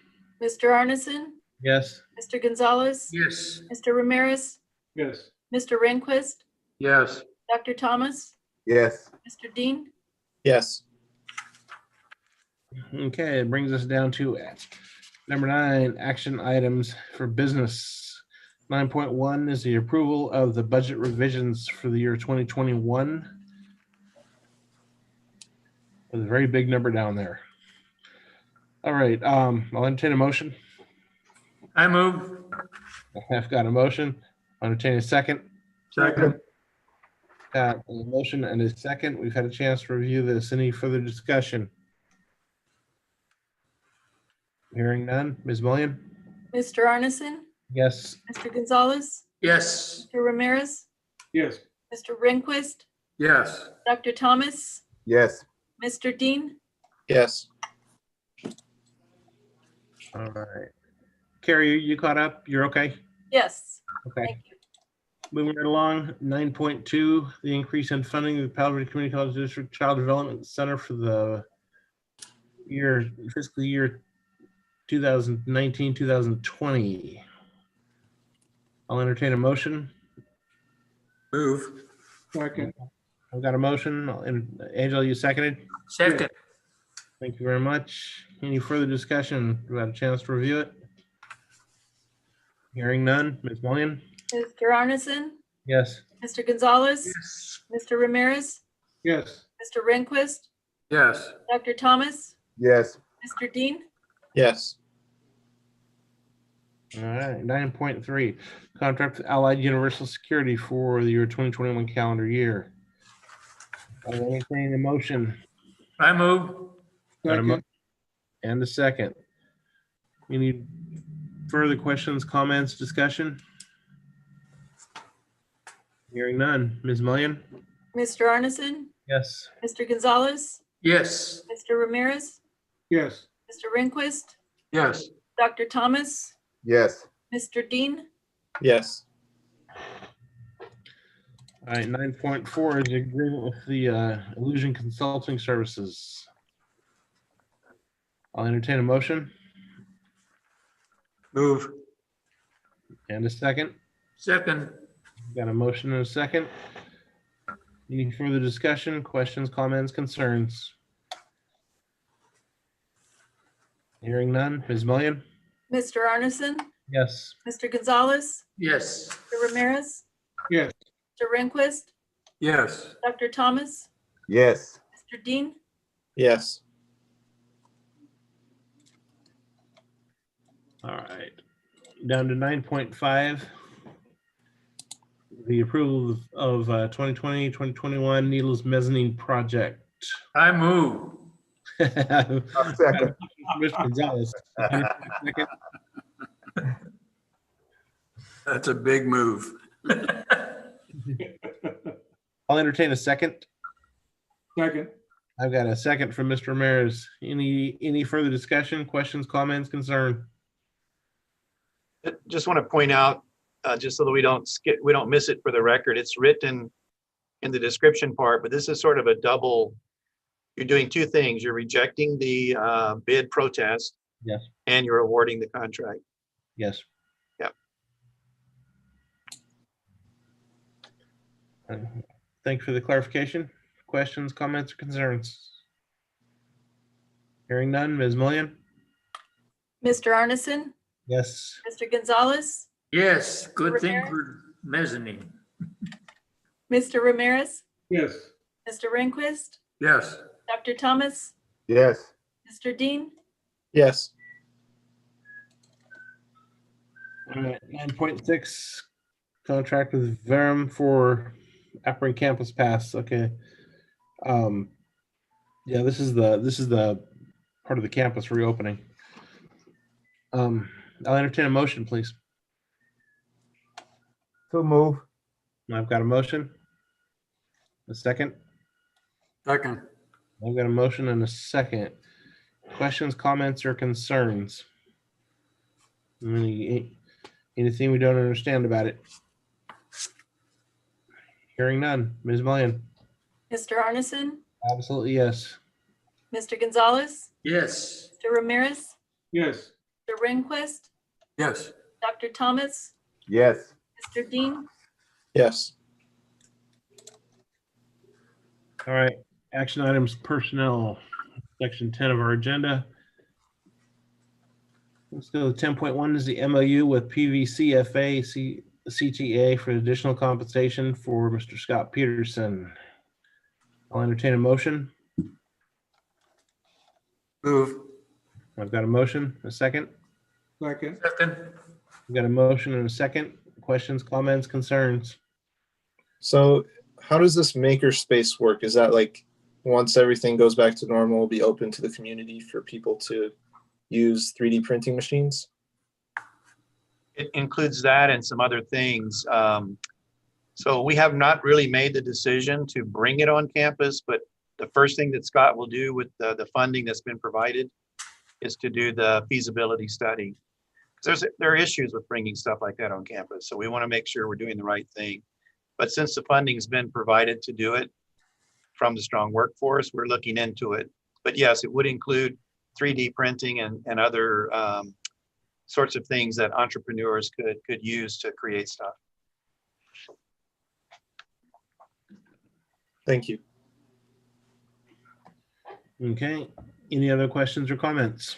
Speaker 5: Mr. Arneson,
Speaker 1: Yes.
Speaker 5: Mr. Gonzalez,
Speaker 6: Yes.
Speaker 5: Mr. Ramirez,
Speaker 14: Yes.
Speaker 5: Mr. Rehnquist,
Speaker 15: Yes.
Speaker 5: Dr. Thomas,
Speaker 3: Yes.
Speaker 5: Mr. Dean,
Speaker 7: Yes.
Speaker 1: Okay, it brings us down to number 9, action items for business. 9.1 is the approval of the budget revisions for the year 2021. With a very big number down there. All right, I'll entertain a motion.
Speaker 6: I move.
Speaker 1: I've got a motion. I'll entertain a second.
Speaker 15: Second.
Speaker 1: Got a motion and a second. We've had a chance to review this. Any further discussion? Hearing none. Ms. Mullion?
Speaker 5: Mr. Arneson,
Speaker 1: Yes.
Speaker 5: Mr. Gonzalez,
Speaker 6: Yes.
Speaker 5: Mr. Ramirez,
Speaker 14: Yes.
Speaker 5: Mr. Rehnquist,
Speaker 15: Yes.
Speaker 5: Dr. Thomas,
Speaker 3: Yes.
Speaker 5: Mr. Dean.
Speaker 7: Yes.
Speaker 1: All right. Carrie, you caught up? You're okay?
Speaker 5: Yes.
Speaker 1: Okay.
Speaker 5: Thank you.
Speaker 1: Moving right along, 9.2, the increase in funding of the Palo Verde Community College District Child Development Center for the fiscal year 2019, 2020. I'll entertain a motion.
Speaker 15: Move.
Speaker 14: Second.
Speaker 1: I've got a motion. And Angela, you seconded?
Speaker 6: Second.
Speaker 1: Thank you very much. Any further discussion? Do we have a chance to review it? Hearing none. Ms. Mullion?
Speaker 5: Mr. Arneson,
Speaker 1: Yes.
Speaker 5: Mr. Gonzalez, Mr. Ramirez,
Speaker 14: Yes.
Speaker 5: Mr. Rehnquist,
Speaker 15: Yes.
Speaker 5: Dr. Thomas,
Speaker 3: Yes.
Speaker 5: Mr. Dean.
Speaker 7: Yes.
Speaker 1: All right. 9.3, contract with Allied Universal Security for the year 2021 calendar year. I'll entertain a motion.
Speaker 6: I move.
Speaker 1: Got a mo-
Speaker 14: Second.
Speaker 1: And a second. Any further questions, comments, discussion? Hearing none. Ms. Mullion?
Speaker 5: Mr. Arneson,
Speaker 1: Yes.
Speaker 5: Mr. Gonzalez,
Speaker 6: Yes.
Speaker 5: Mr. Ramirez,
Speaker 14: Yes.
Speaker 5: Mr. Rehnquist,
Speaker 15: Yes.
Speaker 5: Dr. Thomas,
Speaker 3: Yes.
Speaker 5: Mr. Dean.
Speaker 7: Yes.
Speaker 1: All right, 9.4 is the agreement with the Illusion Consulting Services. I'll entertain a motion
Speaker 15: Move.
Speaker 1: and a second.
Speaker 6: Second.
Speaker 1: Got a motion and a second. Any further discussion, questions, comments, concerns? Hearing none. Ms. Mullion?
Speaker 5: Mr. Arneson,
Speaker 1: Yes.
Speaker 5: Mr. Gonzalez,
Speaker 6: Yes.
Speaker 5: Mr. Ramirez,
Speaker 14: Yes.
Speaker 5: Mr. Rehnquist,
Speaker 15: Yes.
Speaker 5: Dr. Thomas,
Speaker 3: Yes.
Speaker 5: Mr. Dean.
Speaker 7: Yes.
Speaker 1: All right. Down to 9.5. The approval of 2020, 2021 Needles Mezzanine Project.
Speaker 6: I move.
Speaker 3: Second.
Speaker 1: Mr. Gonzalez.
Speaker 15: That's a big move.
Speaker 1: I'll entertain a second.
Speaker 14: Second.
Speaker 1: I've got a second from Mr. Ramirez. Any further discussion, questions, comments, concern?
Speaker 4: Just want to point out, just so that we don't miss it for the record, it's written in the description part, but this is sort of a double. You're doing two things. You're rejecting the bid protest.
Speaker 1: Yes.
Speaker 4: And you're awarding the contract.
Speaker 1: Yes.
Speaker 4: Yep.
Speaker 1: Thank you for the clarification. Questions, comments, or concerns? Hearing none. Ms. Mullion?
Speaker 5: Mr. Arneson,
Speaker 1: Yes.
Speaker 5: Mr. Gonzalez,
Speaker 6: Yes. Good thing for mezzanine.
Speaker 5: Mr. Ramirez,
Speaker 14: Yes.
Speaker 5: Mr. Rehnquist,
Speaker 15: Yes.
Speaker 5: Dr. Thomas,
Speaker 3: Yes.
Speaker 5: Mr. Dean.
Speaker 7: Yes.
Speaker 1: All right, 9.6, contract with Verum for Apron Campus Pass. Okay. Yeah, this is the part of the campus reopening. I'll entertain a motion, please.
Speaker 3: So move.
Speaker 1: I've got a motion. A second.
Speaker 15: Second.
Speaker 1: I've got a motion and a second. Questions, comments, or concerns? Anything we don't understand about it? Hearing none. Ms. Mullion?
Speaker 5: Mr. Arneson,
Speaker 1: Absolutely yes.
Speaker 5: Mr. Gonzalez,
Speaker 6: Yes.
Speaker 5: Mr. Ramirez,
Speaker 14: Yes.
Speaker 5: Mr. Rehnquist,
Speaker 15: Yes.
Speaker 5: Dr. Thomas,
Speaker 3: Yes.
Speaker 5: Mr. Dean.
Speaker 7: Yes.
Speaker 1: All right, action items, personnel, section 10 of our agenda. Let's go to 10.1 is the MOU with PVCFA CTA for additional compensation for Mr. Scott Peterson. I'll entertain a motion.
Speaker 15: Move.
Speaker 1: I've got a motion, a second.
Speaker 14: Second.
Speaker 6: Second.
Speaker 1: I've got a motion and a second. Questions, comments, concerns?
Speaker 7: So how does this maker space work? Is that like once everything goes back to normal, will be open to the community for people to use 3D printing machines?
Speaker 4: It includes that and some other things. So we have not really made the decision to bring it on campus, but the first thing that Scott will do with the funding that's been provided is to do the feasibility study. There are issues with bringing stuff like that on campus. So we want to make sure we're doing the right thing. But since the funding's been provided to do it from the strong workforce, we're looking into it. But yes, it would include 3D printing and other sorts of things that entrepreneurs could use to create stuff.
Speaker 7: Thank you.
Speaker 1: Okay, any other questions or comments?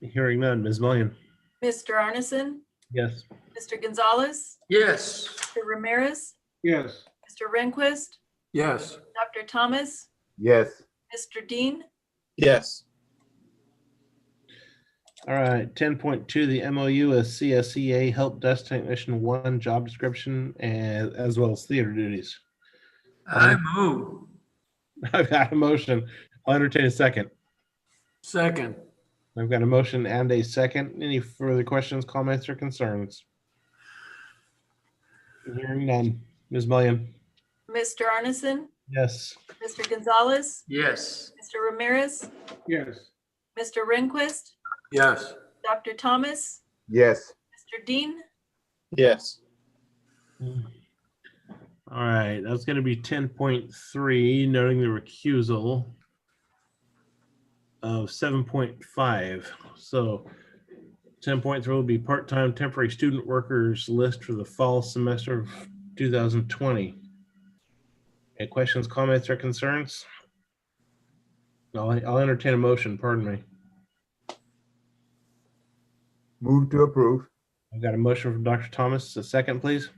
Speaker 1: Hearing none, Ms. Mullion.
Speaker 5: Mr. Arneson,
Speaker 1: Yes.
Speaker 5: Mr. Gonzalez,
Speaker 6: Yes.
Speaker 5: Mr. Ramirez,
Speaker 14: Yes.
Speaker 5: Mr. Rehnquist,
Speaker 15: Yes.
Speaker 5: Dr. Thomas,
Speaker 3: Yes.
Speaker 5: Mr. Dean,
Speaker 7: Yes.
Speaker 1: All right, 10.2, the MOU is CSEA Help Desk Technician 1 job description and as well as theater duties.
Speaker 6: I move.
Speaker 1: I've got a motion. I'll entertain a second.
Speaker 15: Second.
Speaker 1: I've got a motion and a second. Any further questions, comments, or concerns? Hearing none. Ms. Mullion.
Speaker 5: Mr. Arneson,
Speaker 1: Yes.
Speaker 5: Mr. Gonzalez,
Speaker 6: Yes.
Speaker 5: Mr. Ramirez,
Speaker 14: Yes.
Speaker 5: Mr. Rehnquist,
Speaker 15: Yes.
Speaker 5: Dr. Thomas,
Speaker 3: Yes.
Speaker 5: Mr. Dean,
Speaker 7: Yes.
Speaker 1: All right, that's going to be 10.3, noting the recusal of 7.5. So 10.3 will be part-time temporary student workers list for the fall semester of 2020. Any questions, comments, or concerns? I'll entertain a motion, pardon me.
Speaker 3: Move to approve.
Speaker 1: I've got a motion from Dr. Thomas. A second, please.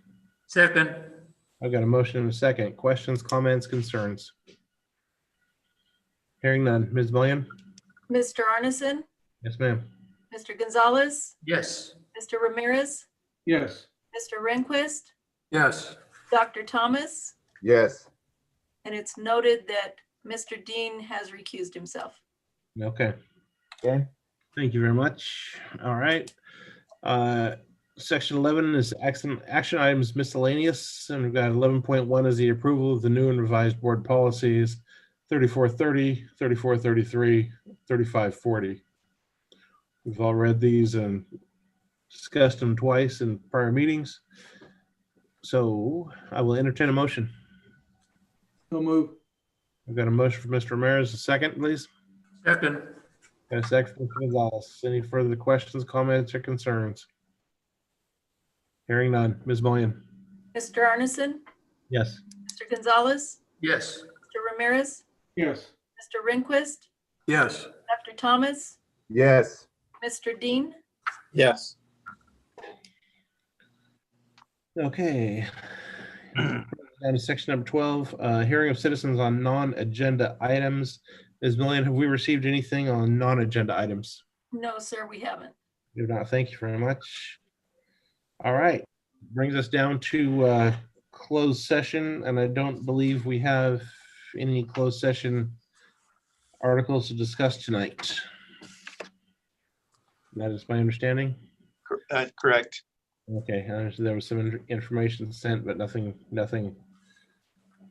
Speaker 6: Second.
Speaker 1: I've got a motion and a second. Questions, comments, concerns? Hearing none. Ms. Mullion?
Speaker 5: Mr. Arneson,
Speaker 1: Yes, ma'am.
Speaker 5: Mr. Gonzalez,
Speaker 6: Yes.
Speaker 5: Mr. Ramirez,
Speaker 14: Yes.
Speaker 5: Mr. Rehnquist,
Speaker 15: Yes.
Speaker 5: Dr. Thomas,
Speaker 3: Yes.
Speaker 5: and it's noted that Mr. Dean has recused himself.
Speaker 1: Okay.
Speaker 3: Okay.
Speaker 1: Thank you very much. All right. Section 11 is action items miscellaneous, and we've got 11.1 is the approval of the new and revised board policies 3430, 3433, 3540. We've all read these and discussed them twice in prior meetings. So I will entertain a motion.
Speaker 14: So move.
Speaker 1: I've got a motion for Mr. Ramirez. A second, please.
Speaker 6: Second.
Speaker 1: Got a second from Mr. Gonzalez. Any further questions, comments, or concerns? Hearing none. Ms. Mullion?
Speaker 5: Mr. Arneson,
Speaker 1: Yes.
Speaker 5: Mr. Gonzalez,
Speaker 6: Yes.
Speaker 5: Mr. Ramirez,
Speaker 14: Yes.
Speaker 5: Mr. Rehnquist,
Speaker 15: Yes.
Speaker 5: Dr. Thomas,
Speaker 3: Yes.
Speaker 5: Mr. Dean,
Speaker 7: Yes.
Speaker 1: Okay. Down to section number 12, hearing of citizens on non-agenda items. Ms. Mullion, have we received anything on non-agenda items?
Speaker 5: no, sir, we haven't.
Speaker 1: We do not. Thank you very much. All right. Brings us down to closed session, and I don't believe we have any closed session articles to discuss tonight. That is my understanding.
Speaker 4: Correct.
Speaker 1: Okay, I understand there was some information sent, but nothing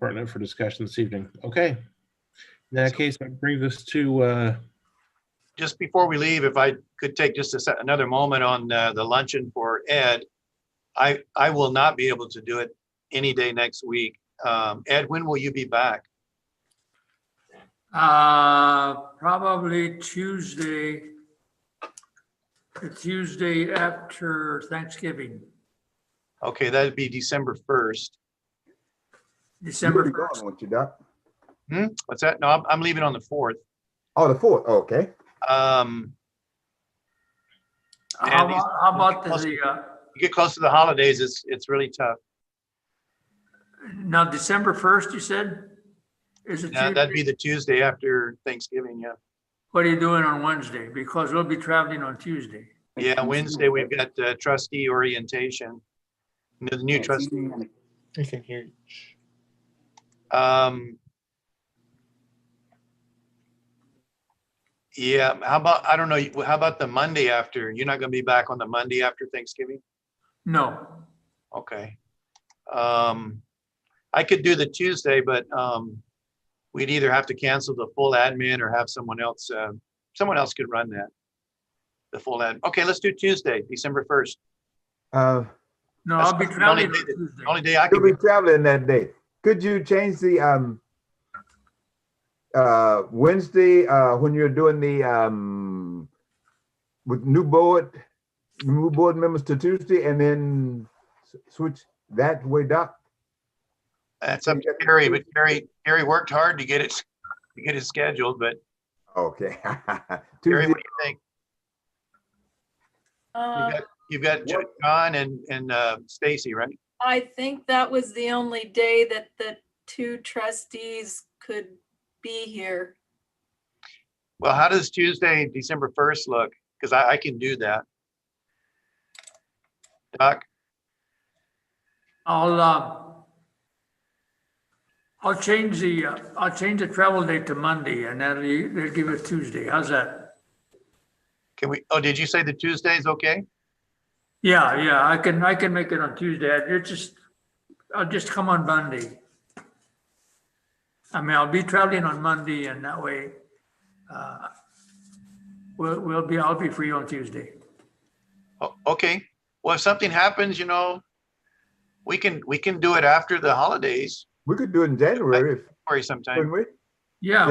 Speaker 1: pertinent for discussion this evening. Okay. In that case, that brings us to
Speaker 4: Just before we leave, if I could take just another moment on the luncheon for Ed. I will not be able to do it any day next week. Ed, when will you be back?
Speaker 6: Probably Tuesday. The Tuesday after Thanksgiving.
Speaker 4: Okay, that'd be December 1st.
Speaker 6: December
Speaker 3: You'll be
Speaker 6: 1st.
Speaker 3: gone, won't you, Doc?
Speaker 4: What's that? No, I'm leaving on the 4th.
Speaker 3: Oh, the 4th. Oh, okay.
Speaker 6: How about the,
Speaker 4: you get close to the holidays, it's really tough.
Speaker 6: now December 1st, you said? Is it?
Speaker 4: Yeah,
Speaker 6: Tuesday?
Speaker 4: that'd be the Tuesday after Thanksgiving, yeah.
Speaker 6: What are you doing on Wednesday? Because we'll be traveling on Tuesday.
Speaker 4: Yeah, Wednesday, we've got trustee orientation. The new trustee.
Speaker 7: I can hear you.
Speaker 4: Yeah, how about, I don't know, how about the Monday after? You're not gonna be back on the Monday after Thanksgiving?
Speaker 6: No,
Speaker 4: Okay. I could do the Tuesday, but we'd either have to cancel the full admin or have someone else could run that. The full ad. Okay, let's do Tuesday, December 1st.
Speaker 6: no, I'll be
Speaker 4: The
Speaker 6: traveling on Tuesday.
Speaker 4: only day I
Speaker 3: You'll
Speaker 4: could
Speaker 3: be
Speaker 4: be.
Speaker 3: traveling that day. Could you change the Wednesday when you're doing the with new board members to Tuesday, and then switch that way, Doc?
Speaker 4: That's up to Carrie, but Carrie worked hard to get it scheduled, but
Speaker 3: Okay.
Speaker 4: Carrie,
Speaker 3: Tuesday.
Speaker 4: what do you think? You've got John and Stacy, right?
Speaker 5: I think that was the only day that the two trustees could be here.
Speaker 4: Well, how does Tuesday, December 1st look? Because I can do that. Doc?
Speaker 6: I'll change the travel date to Monday, and that'll give it Tuesday. How's that?
Speaker 4: Can we, oh, did you say the Tuesday is okay?
Speaker 6: Yeah, I can make it on Tuesday. I'll just come on Monday. I mean, I'll be traveling on Monday, and that way, I'll be free on Tuesday.
Speaker 4: Oh, okay. Well, if something happens, we can do it after the holidays.
Speaker 3: We could do it in January.
Speaker 4: February sometime.
Speaker 3: Couldn't we?
Speaker 6: Yeah,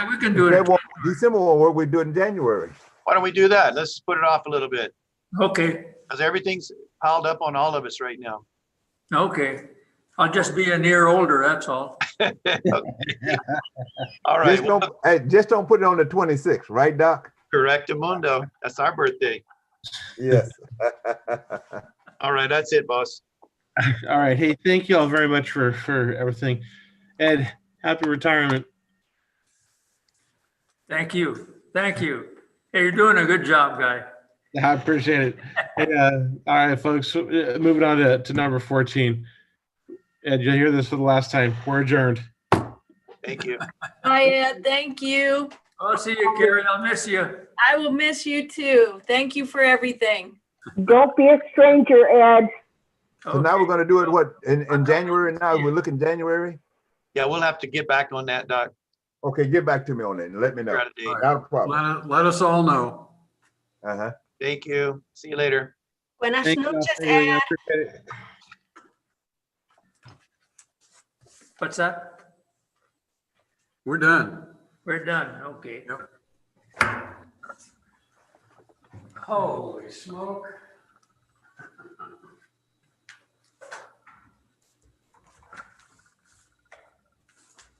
Speaker 6: we can do it.
Speaker 3: December one, we do it in January.
Speaker 4: Why don't we do that? Let's put it off a little bit.
Speaker 6: Okay.
Speaker 4: Because everything's piled up on all of us right now.
Speaker 6: Okay. I'll just be a year older, that's all.
Speaker 4: All right.
Speaker 3: Just don't put it on the 26th, right, Doc?
Speaker 4: Correctamundo. That's our birthday.
Speaker 3: Yes.
Speaker 4: All right, that's it, boss.
Speaker 1: All right. Hey, thank you all very much for everything. Ed, happy retirement.
Speaker 6: Thank you. Hey, you're doing a good job, guy.
Speaker 1: I appreciate it. Hey, all right, folks, moving on to number 14. Ed, you'll hear this for the last time. We're adjourned.
Speaker 4: Thank you.
Speaker 5: Bye, Ed. Thank you.
Speaker 6: I'll see you, Carrie. I'll miss you.
Speaker 5: I will miss you too. Thank you for everything.
Speaker 11: Don't be a stranger, Ed.
Speaker 3: So now we're going to do it in January. Now we're looking January.
Speaker 4: Yeah, we'll have to get back on that, Doc.
Speaker 3: Okay, get back to me on it and let me know. Not a problem.
Speaker 15: Let us all know.
Speaker 4: Thank you. See you later.
Speaker 10: Buenas
Speaker 1: Thank you all
Speaker 10: noches,
Speaker 1: for everything. I
Speaker 10: Ed.
Speaker 1: appreciate it.
Speaker 6: What's that?
Speaker 15: We're done.
Speaker 6: We're done. Okay.
Speaker 15: Yep. Holy smoke.